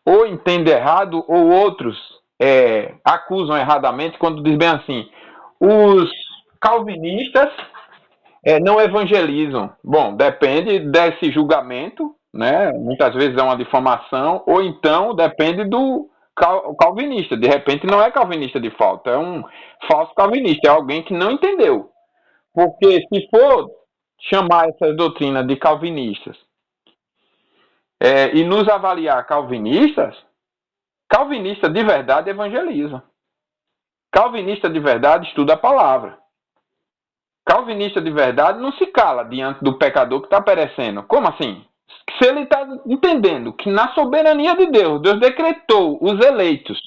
ou entendem errado ou outros acusam erradamente quando dizem bem assim, os calvinistas não evangelizam. Bom, depende desse julgamento, né? Muitas vezes é uma difamação, ou então depende do calvinista. De repente não é calvinista de fato, é um falso calvinista, é alguém que não entendeu. Porque se for chamar essas doutrinas de calvinistas e nos avaliar calvinistas, calvinista de verdade evangeliza. Calvinista de verdade estuda a palavra. Calvinista de verdade não se cala diante do pecador que está perecendo. Como assim? Se ele está entendendo que na soberania de Deus, Deus decretou os eleitos.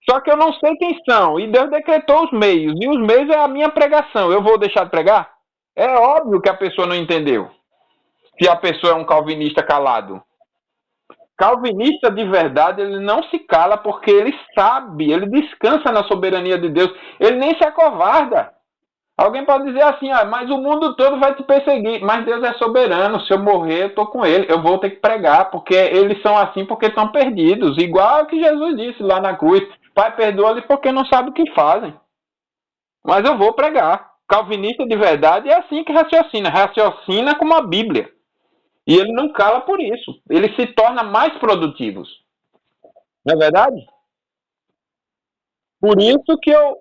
Só que eu não sei quem são. E Deus decretou os meios. E os meios é a minha pregação. Eu vou deixar de pregar? É óbvio que a pessoa não entendeu. Se a pessoa é um calvinista calado. Calvinista de verdade, ele não se cala porque ele sabe, ele descansa na soberania de Deus. Ele nem se acovarda. Alguém pode dizer assim, mas o mundo todo vai te perseguir. Mas Deus é soberano, se eu morrer, eu estou com ele. Eu vou ter que pregar, porque eles são assim porque estão perdidos. Igual que Jesus disse lá na cruz. Pai, perdoa-lhes porque não sabem o que fazem. Mas eu vou pregar. Calvinista de verdade é assim que raciocina. Raciocina como a Bíblia. E ele não cala por isso. Ele se torna mais produtivos. Não é verdade? Por isso que eu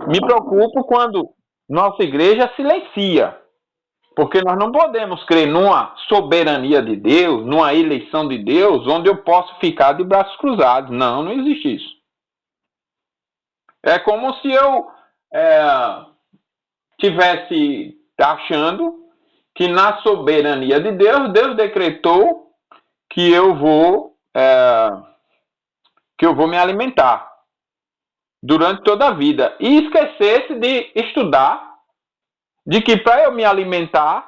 me preocupo quando nossa igreja silencia. Porque nós não podemos crer numa soberania de Deus, numa eleição de Deus, onde eu posso ficar de braços cruzados. Não, não existe isso. É como se eu tivesse achando que na soberania de Deus, Deus decretou que eu vou me alimentar durante toda a vida. E esquecesse de estudar, de que para eu me alimentar,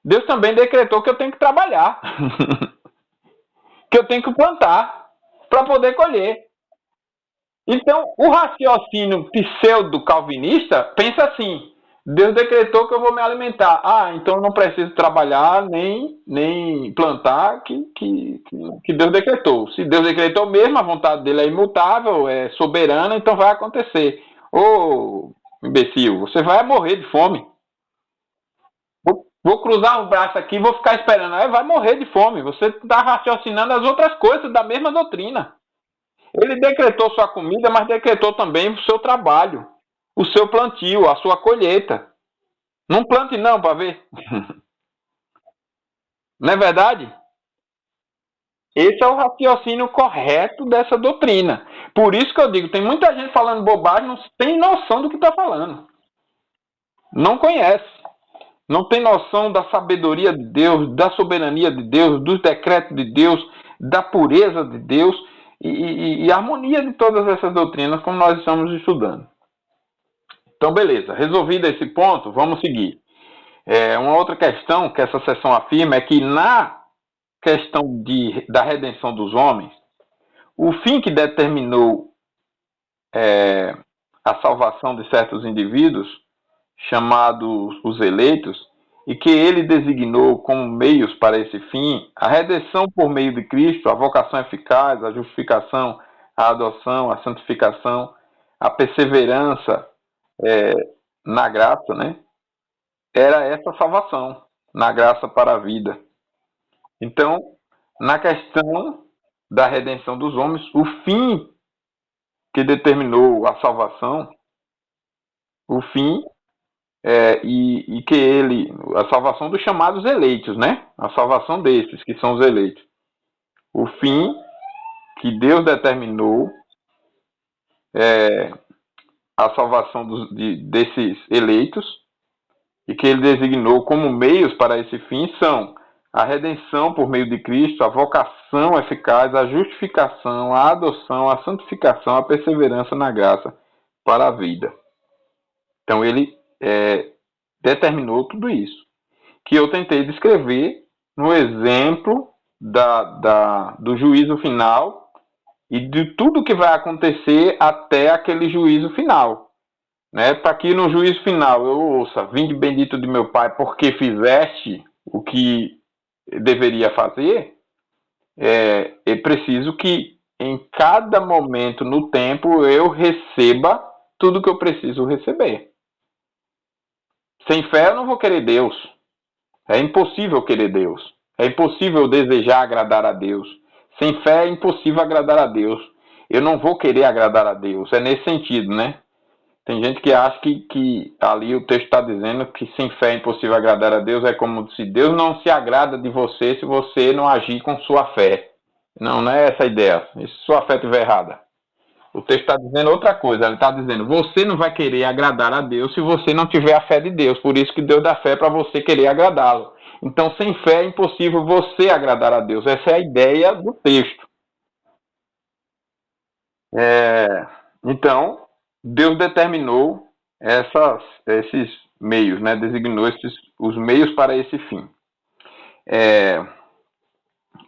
Deus também decretou que eu tenho que trabalhar. Que eu tenho que plantar para poder colher. Então, o raciocínio pseudo-calvinista pensa assim, Deus decretou que eu vou me alimentar. Então eu não preciso trabalhar nem plantar, que Deus decretou. Se Deus decretou mesmo, a vontade dele é imutável, é soberana, então vai acontecer. Ô, imbecil, você vai morrer de fome. Vou cruzar o braço aqui e vou ficar esperando. Aí vai morrer de fome. Você está raciocinando as outras coisas da mesma doutrina. Ele decretou sua comida, mas decretou também o seu trabalho, o seu plantio, a sua colheita. Não plante não para ver. Não é verdade? Esse é o raciocínio correto dessa doutrina. Por isso que eu digo, tem muita gente falando bobagem, não tem noção do que está falando. Não conhece. Não tem noção da sabedoria de Deus, da soberania de Deus, dos decretos de Deus, da pureza de Deus e a harmonia de todas essas doutrinas, como nós estamos estudando. Então, beleza. Resolvido esse ponto, vamos seguir. Uma outra questão que essa seção afirma é que na questão da redenção dos homens, o fim que determinou a salvação de certos indivíduos, chamados os eleitos, e que ele designou como meios para esse fim, a redenção por meio de Cristo, a vocação eficaz, a justificação, a adoção, a santificação, a perseverança na graça, né? Era essa salvação, na graça para a vida. Então, na questão da redenção dos homens, o fim que determinou a salvação, o fim e que a salvação dos chamados eleitos, né? A salvação desses que são os eleitos. O fim que Deus determinou é, a salvação desses eleitos, e que ele designou como meios para esse fim são a redenção por meio de Cristo, a vocação eficaz, a justificação, a adoção, a santificação, a perseverança na graça para a vida. Então ele determinou tudo isso, que eu tentei descrever no exemplo do juízo final e de tudo que vai acontecer até aquele juízo final. Né? Para que no juízo final eu ouça: vinde bendito de meu Pai, porque fizeste o que deveria fazer, é preciso que em cada momento no tempo eu receba tudo que eu preciso receber. Sem fé eu não vou querer Deus. É impossível querer Deus. É impossível desejar agradar a Deus. Sem fé é impossível agradar a Deus. Eu não vou querer agradar a Deus. É nesse sentido, né? Tem gente que acha que ali o texto está dizendo que sem fé é impossível agradar a Deus. É como se Deus não se agrada de você se você não agir com sua fé. Não, não é essa a ideia. E se sua fé estiver errada? O texto está dizendo outra coisa. Ele está dizendo: você não vai querer agradar a Deus se você não tiver a fé de Deus. Por isso que Deus dá fé para você querer agradá-lo. Então, sem fé é impossível você agradar a Deus. Essa é a ideia do texto. Então, Deus determinou esses meios, né? Designou os meios para esse fim.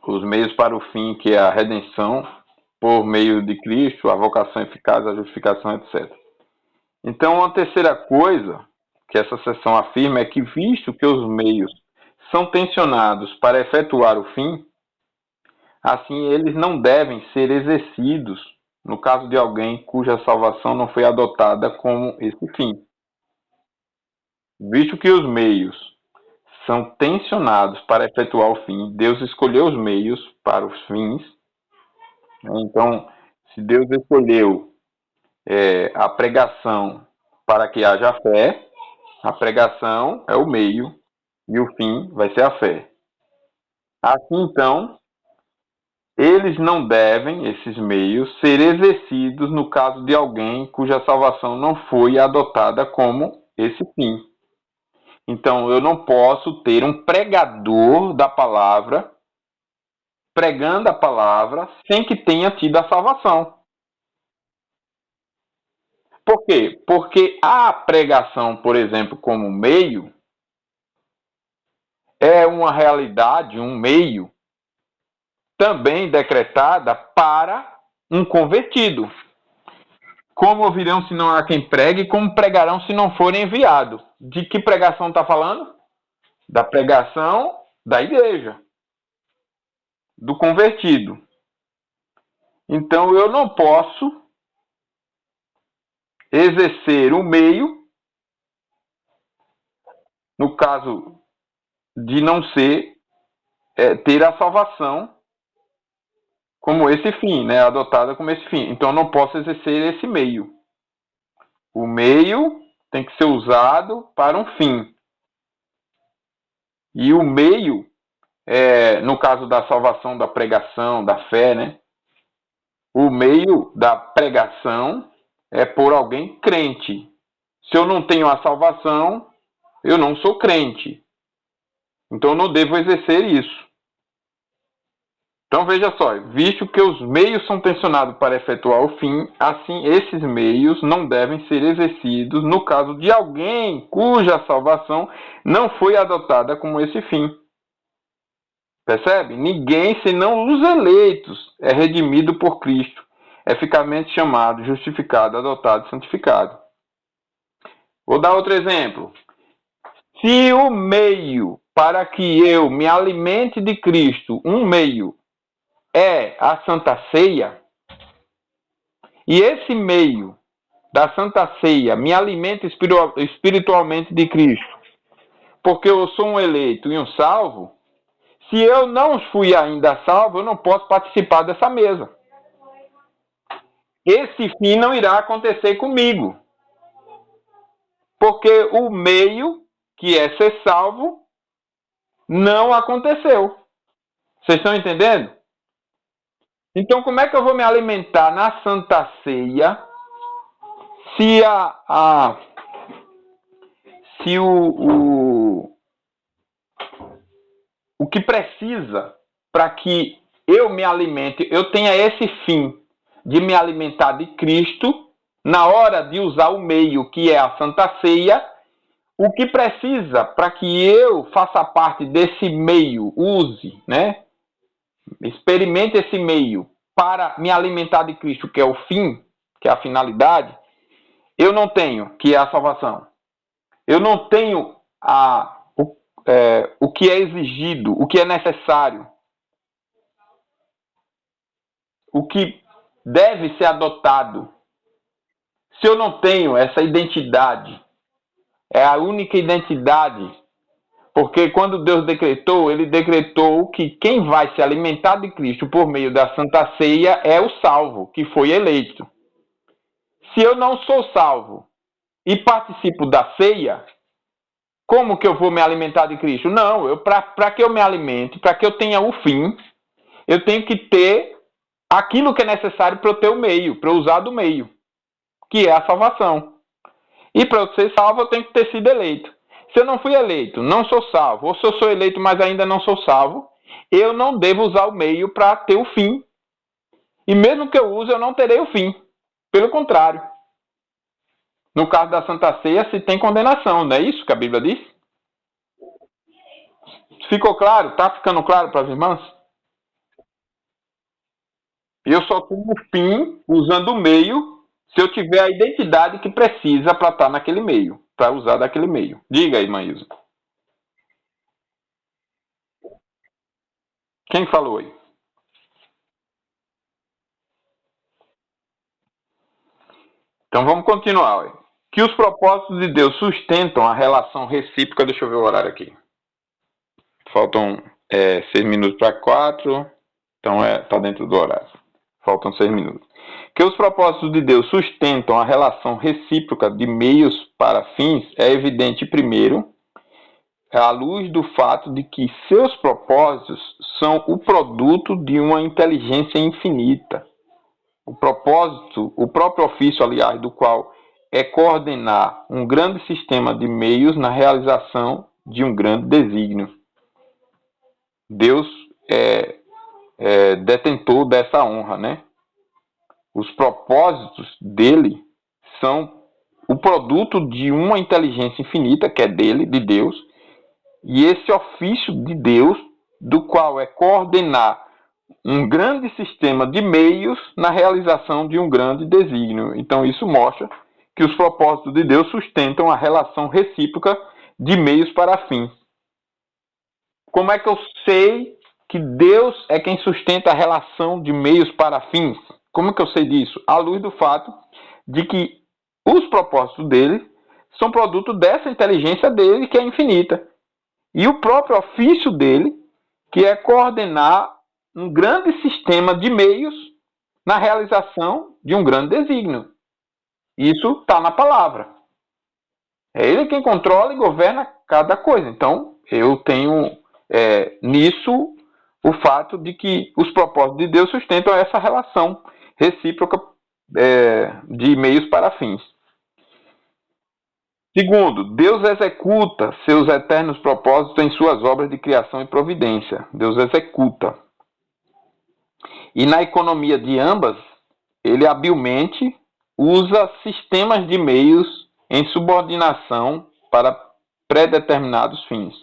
Os meios para o fim, que é a redenção por meio de Cristo, a vocação eficaz, a justificação, etc. Então, a terceira coisa que essa seção afirma é que, visto que os meios são tensionados para efetuar o fim, assim eles não devem ser exercidos no caso de alguém cuja salvação não foi adotada como esse fim. Visto que os meios são tensionados para efetuar o fim, Deus escolheu os meios para os fins. Então, se Deus escolheu a pregação para que haja fé, a pregação é o meio e o fim vai ser a fé. Assim, então, eles não devem, esses meios, ser exercidos no caso de alguém cuja salvação não foi adotada como esse fim. Então, eu não posso ter um pregador da palavra pregando a palavra sem que tenha tido a salvação. Por quê? Porque a pregação, por exemplo, como meio, é uma realidade, um meio, também decretada para um convertido. Como ouvirão se não há quem pregue, como pregarão se não forem enviados? De que pregação está falando? Da pregação da igreja, do convertido. Então eu não posso exercer o meio, no caso de não ser, ter a salvação como esse fim, né? Adotada como esse fim. Então eu não posso exercer esse meio. O meio tem que ser usado para um fim. E o meio, no caso da salvação, da pregação, da fé, né? O meio da pregação é por alguém crente. Se eu não tenho a salvação, eu não sou crente. Então eu não devo exercer isso. Então veja só, visto que os meios são tensionados para efetuar o fim, assim esses meios não devem ser exercidos no caso de alguém cuja salvação não foi adotada como esse fim. Percebe? Ninguém, senão os eleitos, é redimido por Cristo, eficazmente chamado, justificado, adotado, santificado. Vou dar outro exemplo. Se o meio para que eu me alimente de Cristo, um meio, é a Santa Ceia, e esse meio da Santa Ceia me alimenta espiritualmente de Cristo, porque eu sou um eleito e um salvo, se eu não fui ainda salvo, eu não posso participar dessa mesa. Esse fim não irá acontecer comigo, porque o meio, que é ser salvo, não aconteceu. Vocês estão entendendo? Então, como é que eu vou me alimentar na Santa Ceia Se se o que precisa para que eu me alimente, eu tenha esse fim de me alimentar de Cristo, na hora de usar o meio que é a Santa Ceia, o que precisa para que eu faça parte desse meio, use, né? Experimente esse meio para me alimentar de Cristo, que é o fim, que é a finalidade, eu não tenho, que é a salvação. Eu não tenho o que é exigido, o que é necessário, o que deve ser adotado. Se eu não tenho essa identidade, é a única identidade, porque quando Deus decretou, ele decretou que quem vai se alimentar de Cristo por meio da Santa Ceia é o salvo, que foi eleito. Se eu não sou salvo e participo da ceia, como que eu vou me alimentar de Cristo? Não, para que eu me alimente, para que eu tenha o fim, eu tenho que ter aquilo que é necessário para eu ter o meio, para eu usar do meio, que é a salvação. E para eu ser salvo, eu tenho que ter sido eleito. Se eu não fui eleito, não sou salvo, ou se eu sou eleito, mas ainda não sou salvo, eu não devo usar o meio para ter o fim. E mesmo que eu use, eu não terei o fim. Pelo contrário. No caso da Santa Ceia, se tem condenação, não é isso que a Bíblia diz? Ficou claro? Está ficando claro para as irmãs? Eu só tenho o fim usando o meio se eu tiver a identidade que precisa para estar naquele meio, para usar daquele meio. Diga aí, irmã Ilza. Quem falou aí? Então vamos continuar. Que os propósitos de Deus sustentam a relação recíproca. Deixa eu ver o horário aqui. Faltam 6 minutos para 4. Então está dentro do horário. Faltam 6 minutos. Que os propósitos de Deus sustentam a relação recíproca de meios para fins é evidente, primeiro, à luz do fato de que seus propósitos são o produto de uma inteligência infinita. O propósito, o próprio ofício, aliás, do qual é coordenar um grande sistema de meios na realização de um grande desígnio. Deus é detentor dessa honra, né? Os propósitos dele são o produto de uma inteligência infinita, que é dele, de Deus, e esse ofício de Deus, do qual é coordenar um grande sistema de meios na realização de um grande desígnio. Então, isso mostra que os propósitos de Deus sustentam a relação recíproca de meios para fins. Como é que eu sei que Deus é quem sustenta a relação de meios para fins? Como é que eu sei disso? À luz do fato de que os propósitos dele são produto dessa inteligência dele que é infinita. E o próprio ofício dele, que é coordenar um grande sistema de meios na realização de um grande desígnio. Isso está na palavra. É ele quem controla e governa cada coisa. Então, eu tenho nisso o fato de que os propósitos de Deus sustentam essa relação recíproca de meios para fins. Segundo, Deus executa seus eternos propósitos em suas obras de criação e providência. Deus executa. E na economia de ambas, ele habilmente usa sistemas de meios em subordinação para predeterminados fins.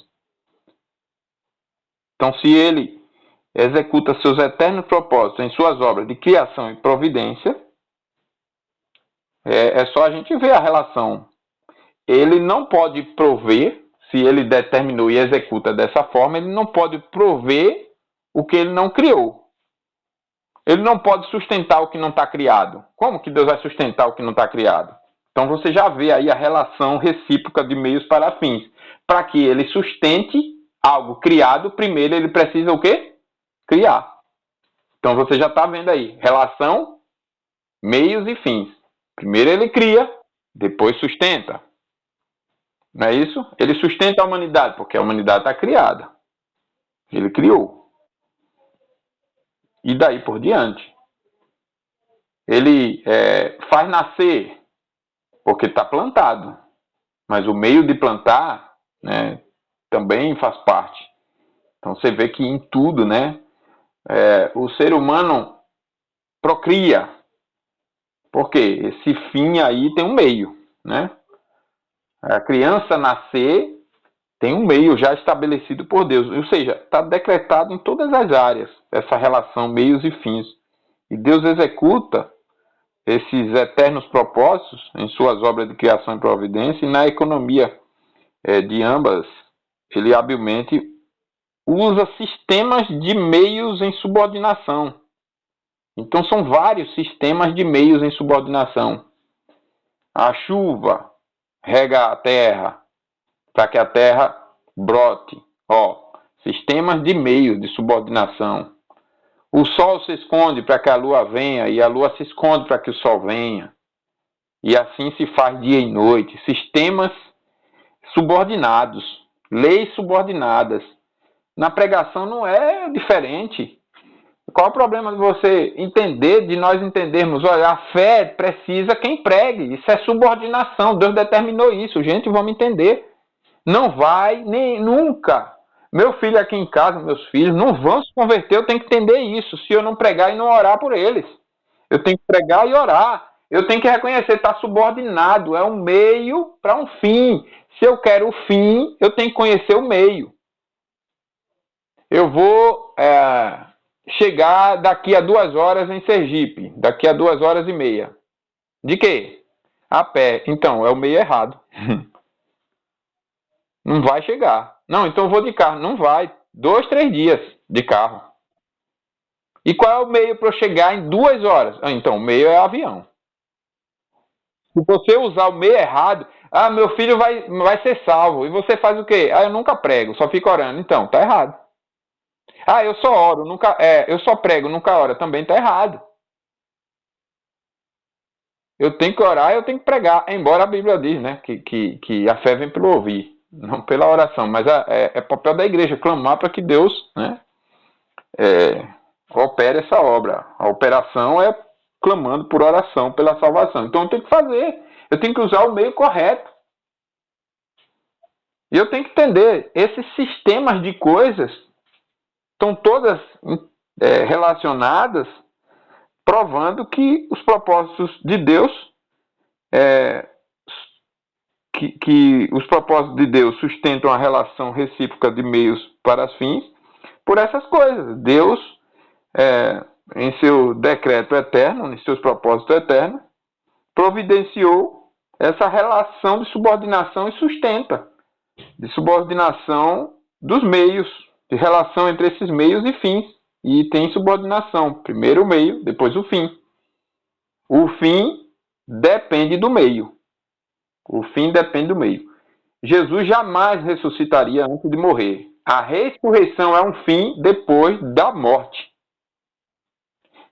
Então, se ele executa seus eternos propósitos em suas obras de criação e providência, é só a gente ver a relação. Ele não pode prover, se ele determinou e executa dessa forma, ele não pode prover o que ele não criou. Ele não pode sustentar o que não está criado. Como que Deus vai sustentar o que não está criado? Então você já vê aí a relação recíproca de meios para fins. Para que ele sustente algo criado, primeiro ele precisa o quê? Criar. Então você já está vendo aí, relação, meios e fins. Primeiro ele cria, depois sustenta. Não é isso? Ele sustenta a humanidade, porque a humanidade está criada. Ele criou. E daí por diante. Ele faz nascer. porque está plantado. Mas o meio de plantar, né, também faz parte. Então você vê que em tudo, né, o ser humano procria. Porque esse fim aí tem um meio, né? A criança nascer tem um meio já estabelecido por Deus. Ou seja, está decretado em todas as áreas essa relação meios e fins. E Deus executa esses eternos propósitos em suas obras de criação e providência, e na economia de ambas, ele habilmente usa sistemas de meios em subordinação. Então são vários sistemas de meios em subordinação. A chuva rega a terra para que a terra brote. Sistemas de meios de subordinação. O sol se esconde para que a lua venha, e a lua se esconde para que o sol venha. E assim se faz dia e noite. Sistemas subordinados, leis subordinadas. Na pregação não é diferente. Qual é o problema de você entender, de nós entendermos? Olha, a fé precisa quem pregue. Isso é subordinação. Deus determinou isso. Gente, vamos entender. Não vai, nem nunca. Meu filho aqui em casa, meus filhos, não vão se converter. Eu tenho que entender isso. Se eu não pregar e não orar por eles. Eu tenho que pregar e orar. Eu tenho que reconhecer, está subordinado. É um meio para um fim. Se eu quero o fim, eu tenho que conhecer o meio. Eu vou chegar daqui a 2 horas em Sergipe. Daqui a 2h30. De quê? A pé. Então, é o meio errado. Não vai chegar. Não, então eu vou de carro. Não vai. 2, 3 dias de carro. E qual é o meio para eu chegar em 2 horas? Então, o meio é avião. Se você usar o meio errado, meu filho vai ser salvo. E você faz o quê? Eu nunca prego, só fico orando. Então, tá errado. Eu só oro, eu só prego, nunca oro. Também tá errado. Eu tenho que orar, eu tenho que pregar. Embora a Bíblia diz, né, que a fé vem pelo ouvir, não pela oração. Mas é papel da igreja clamar para que Deus, né, opere essa obra. A operação é clamando por oração pela salvação. Então eu tenho que fazer. Eu tenho que usar o meio correto. E eu tenho que entender, esses sistemas de coisas estão todas relacionadas, provando que os propósitos de Deus, que os propósitos de Deus sustentam a relação recíproca de meios para os fins, por essas coisas. Deus, em seu decreto eterno, em seus propósitos eternos, providenciou essa relação de subordinação e sustenta, de subordinação dos meios, de relação entre esses meios e fins. E tem subordinação, primeiro o meio, depois o fim. O fim depende do meio. O fim depende do meio. Jesus jamais ressuscitaria antes de morrer. A ressurreição é um fim depois da morte.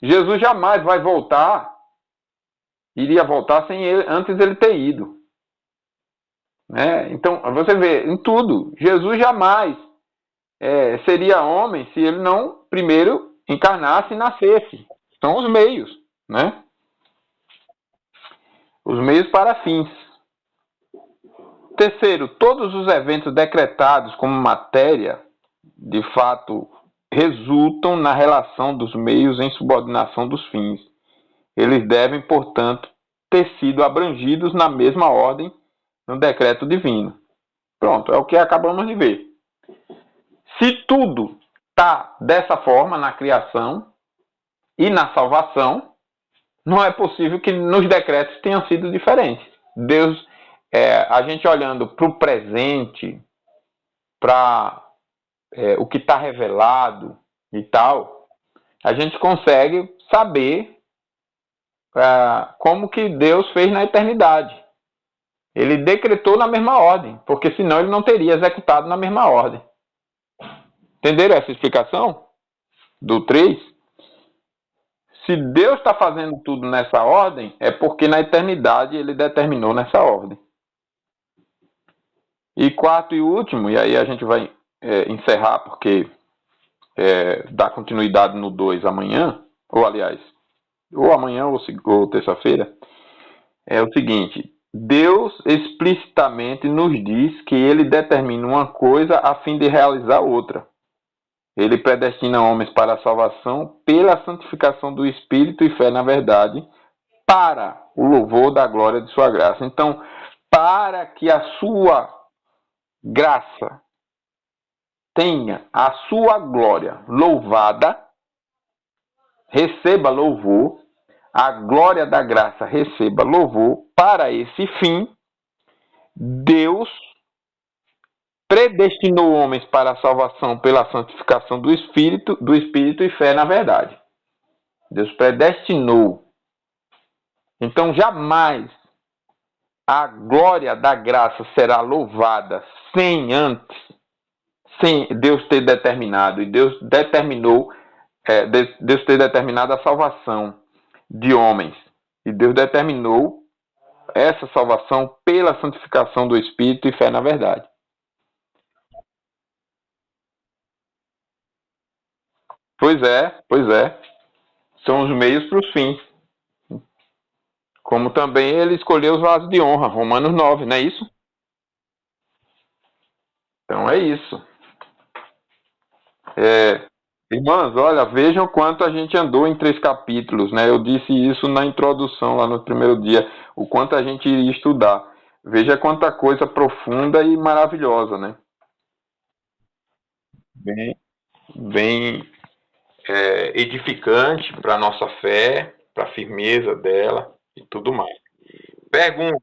Jesus jamais vai voltar, iria voltar sem ele, antes ele ter ido. Então, você vê, em tudo, Jesus jamais seria homem se ele não primeiro encarnasse e nascesse. São os meios, né? Os meios para fins. Terceiro, todos os eventos decretados como matéria, de fato, resultam na relação dos meios em subordinação dos fins. Eles devem, portanto, ter sido abrangidos na mesma ordem no decreto divino. Pronto, é o que acabamos de ver. Se tudo está dessa forma na criação e na salvação, não é possível que nos decretos tenham sido diferentes. Deus, a gente olhando para o presente, para o que está revelado e tal, a gente consegue saber como que Deus fez na eternidade. Ele decretou na mesma ordem, porque senão ele não teria executado na mesma ordem. Entenderam essa explicação do 3? Se Deus está fazendo tudo nessa ordem, é porque na eternidade ele determinou nessa ordem. E quarto e último, e aí a gente vai encerrar, porque dá continuidade no 2 amanhã, ou aliás, ou amanhã ou terça-feira, é o seguinte: Deus explicitamente nos diz que ele determina uma coisa a fim de realizar outra. Ele predestina homens para a salvação pela santificação do Espírito e fé na verdade, para o louvor da glória de sua graça. Então, para que a sua graça tenha a sua glória louvada, receba louvor, a glória da graça receba louvor, para esse fim, Deus predestinou homens para a salvação pela santificação do Espírito e fé na verdade. Deus predestinou. Então, jamais a glória da graça será louvada sem Deus ter determinado. E Deus determinou, Deus ter determinado a salvação de homens. E Deus determinou essa salvação pela santificação do Espírito e fé na verdade. Pois é, pois é. São os meios para os fins. Como também ele escolheu os vasos de honra, Romanos 9, não é isso? Então é isso. Irmãs, olha, vejam quanto a gente andou em 3 capítulos, né? Eu disse isso na introdução lá no primeiro dia, o quanto a gente iria estudar. Veja quanta coisa profunda e maravilhosa, né? Bem, bem edificante para a nossa fé, para a firmeza dela e tudo mais. Pergunta,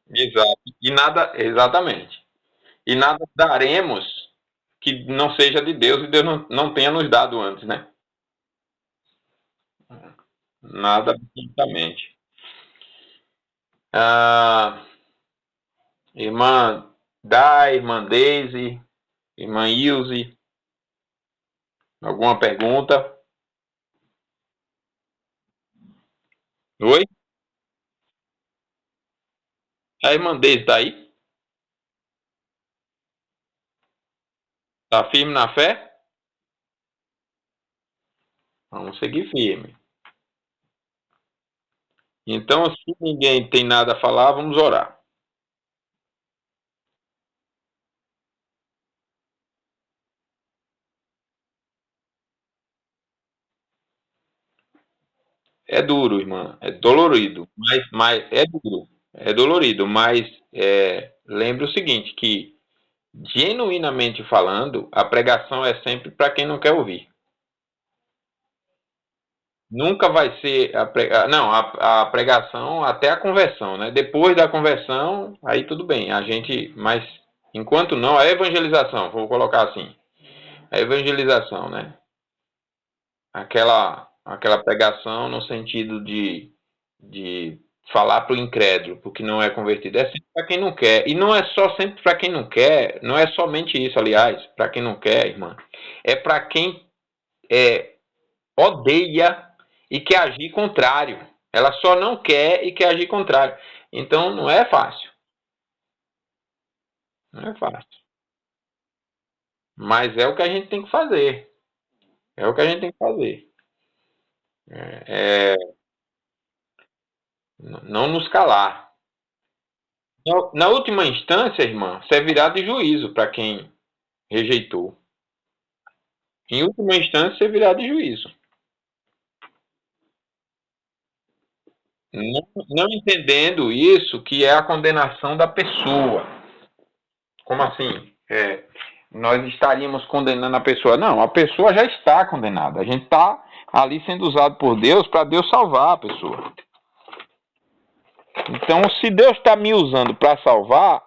exato. E nada, exatamente. E nada daremos que não seja de Deus e Deus não tenha nos dado antes, né? Nada absolutamente. Ah, irmã Dai, irmã Daisy, irmã Ilse, alguma pergunta? Oi? A irmã Daisy está aí? Está firme na fé? Vamos seguir firme. Então, se ninguém tem nada a falar, vamos orar. É duro, irmã, é dolorido, mas é duro, é dolorido, mas lembre o seguinte, que genuinamente falando, a pregação é sempre para quem não quer ouvir. Nunca vai ser não, a pregação até a conversão, né? Depois da conversão, aí tudo bem. A gente, mas enquanto não, a evangelização, vou colocar assim, a evangelização, né? Aquela pregação no sentido de falar para o incrédulo, porque não é convertido, é sempre para quem não quer. E não é só sempre para quem não quer, não é somente isso, aliás, para quem não quer, irmã. É para quem é, odeia e quer agir contrário. Ela só não quer e quer agir contrário. Então não é fácil. Não é fácil. Mas é o que a gente tem que fazer. É o que a gente tem que fazer. É, não nos calar. Na última instância, irmã, servirá de juízo para quem rejeitou. Em última instância, servirá de juízo. Não entendendo isso, que é a condenação da pessoa. Como assim? Nós estaríamos condenando a pessoa. Não, a pessoa já está condenada. A gente está ali sendo usado por Deus para Deus salvar a pessoa. Então, se Deus está me usando para salvar,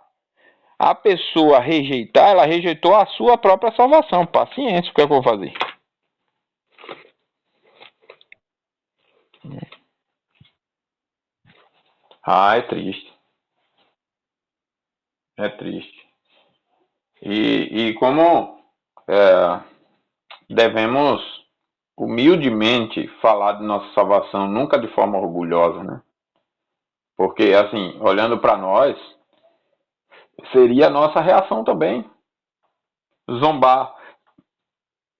a pessoa rejeitar, ela rejeitou a sua própria salvação. Paciência, o que é que eu vou fazer? Ah, é triste. É triste. E como é, devemos humildemente falar de nossa salvação, nunca de forma orgulhosa, né? Porque, assim, olhando para nós, seria a nossa reação também. Zombar.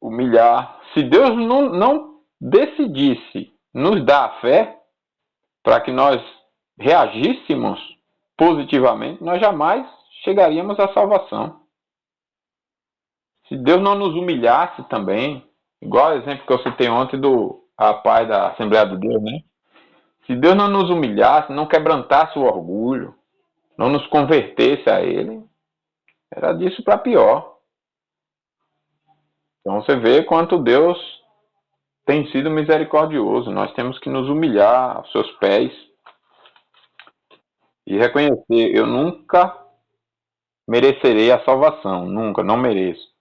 humilhar. Se Deus não decidisse nos dar a fé para que nós reagíssemos positivamente, nós jamais chegaríamos à salvação. Se Deus não nos humilhasse também, igual o exemplo que eu citei ontem do rapaz da Assembleia de Deus, né? Se Deus não nos humilhasse, não quebrantasse o orgulho, não nos convertesse a Ele, era disso para pior. Então você vê quanto Deus tem sido misericordioso. Nós temos que nos humilhar aos seus pés e reconhecer: eu nunca merecerei a salvação, nunca, não mereço.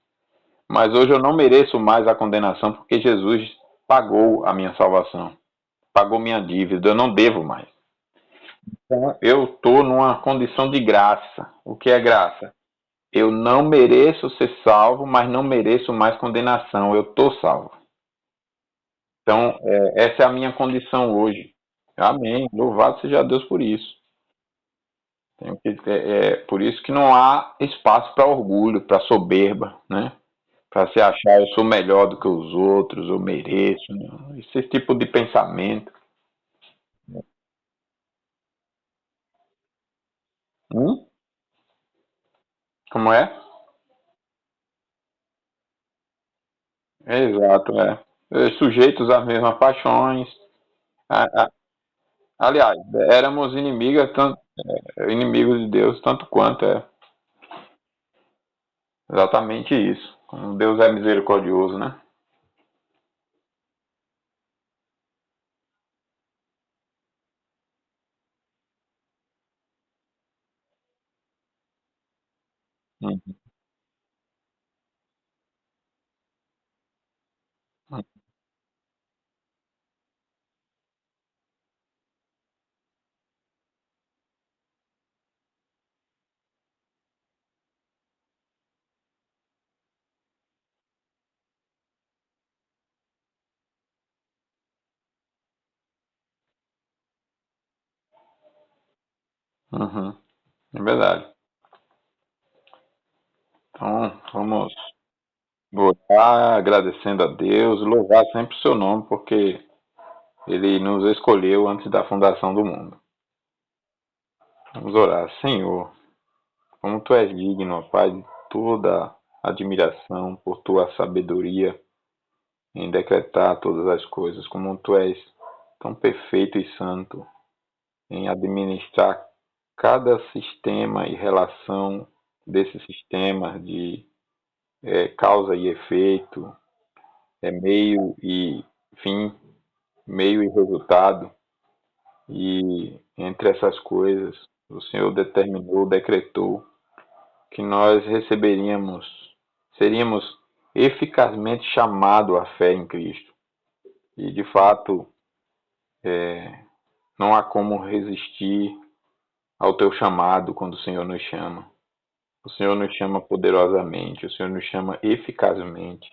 Mas hoje eu não mereço mais a condenação porque Jesus pagou a minha salvação, pagou minha dívida, eu não devo mais. Então, eu estou numa condição de graça. O que é graça? Eu não mereço ser salvo, mas não mereço mais condenação. Eu estou salvo. Então, essa é a minha condição hoje. Amém. Louvado seja Deus por isso. Por isso que não há espaço para orgulho, para soberba, né? Para se achar eu sou melhor do que os outros, eu mereço. Né? Esse tipo de pensamento. Hum? Como é? Exato, é. Sujeitos às mesmas paixões. A- a- Aliás, éramos inimigas, inimigos de Deus, tanto quanto é exatamente isso. Como Deus é misericordioso, né? Uhum, uhum, é verdade. Então, vamos orar agradecendo a Deus, louvar sempre o seu nome, porque Ele nos escolheu antes da fundação do mundo. Vamos orar. Senhor, como Tu és digno, ó Pai, de toda admiração por Tua sabedoria em decretar todas as coisas, como Tu és tão perfeito e santo em administrar cada sistema e relação desses sistemas de causa e efeito, meio e fim, meio e resultado. E entre essas coisas, o Senhor determinou, decretou que nós receberíamos, seríamos eficazmente chamados à fé em Cristo. E de fato, não há como resistir ao teu chamado quando o Senhor nos chama. O Senhor nos chama poderosamente, o Senhor nos chama eficazmente.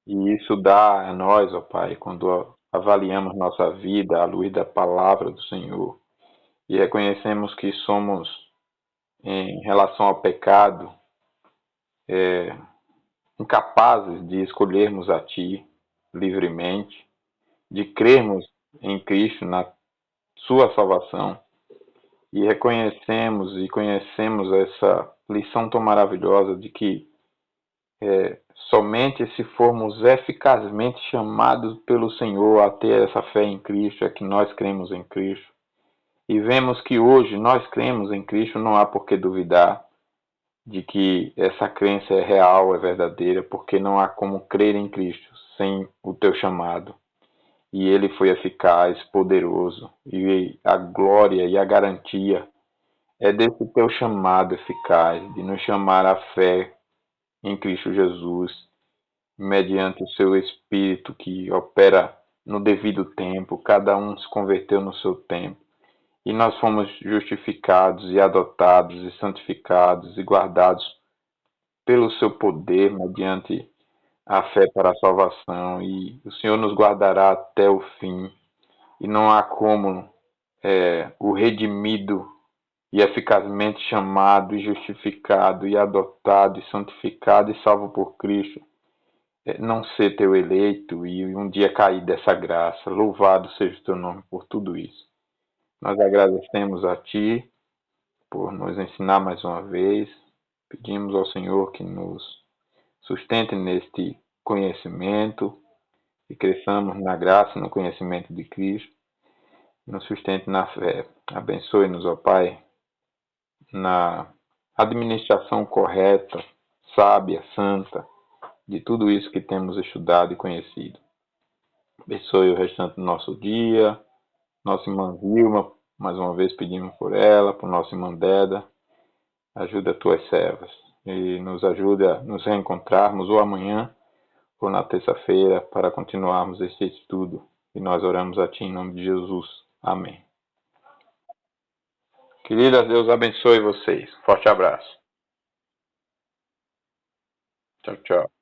E isso dá a nós, ó Pai, quando avaliamos nossa vida à luz da palavra do Senhor e reconhecemos que somos, em relação ao pecado, incapazes de escolhermos a Ti livremente, de crermos em Cristo, na Sua salvação, e reconhecemos e conhecemos essa lição tão maravilhosa de que somente se formos eficazmente chamados pelo Senhor a ter essa fé em Cristo, é que nós cremos em Cristo. E vemos que hoje nós cremos em Cristo, não há por que duvidar de que essa crença é real, é verdadeira, porque não há como crer em Cristo sem o teu chamado. E ele foi eficaz, poderoso, e a glória e a garantia é desse teu chamado eficaz, de nos chamar à fé em Cristo Jesus, mediante o seu Espírito que opera no devido tempo, cada um se converteu no seu tempo. E nós fomos justificados e adotados e santificados e guardados pelo seu poder, mediante a fé para a salvação. E o Senhor nos guardará até o fim. E não há como o redimido e eficazmente chamado e justificado e adotado e santificado e salvo por Cristo não ser teu eleito e um dia cair dessa graça. Louvado seja o teu nome por tudo isso. Nós agradecemos a ti por nos ensinar mais uma vez. Pedimos ao Senhor que nos sustente neste conhecimento e cresçamos na graça e no conhecimento de Cristo. Nos sustente na fé. Abençoe-nos, ó Pai, na administração correta, sábia, santa, de tudo isso que temos estudado e conhecido. Abençoe o restante do nosso dia, nossa irmã Vilma, mais uma vez pedimos por ela, por nossa irmã Deda, ajuda as tuas servas e nos ajuda a nos reencontrarmos ou amanhã ou na terça-feira para continuarmos este estudo. E nós oramos a Ti em nome de Jesus. Amém. Queridas, Deus abençoe vocês. Forte abraço. Tchau, tchau.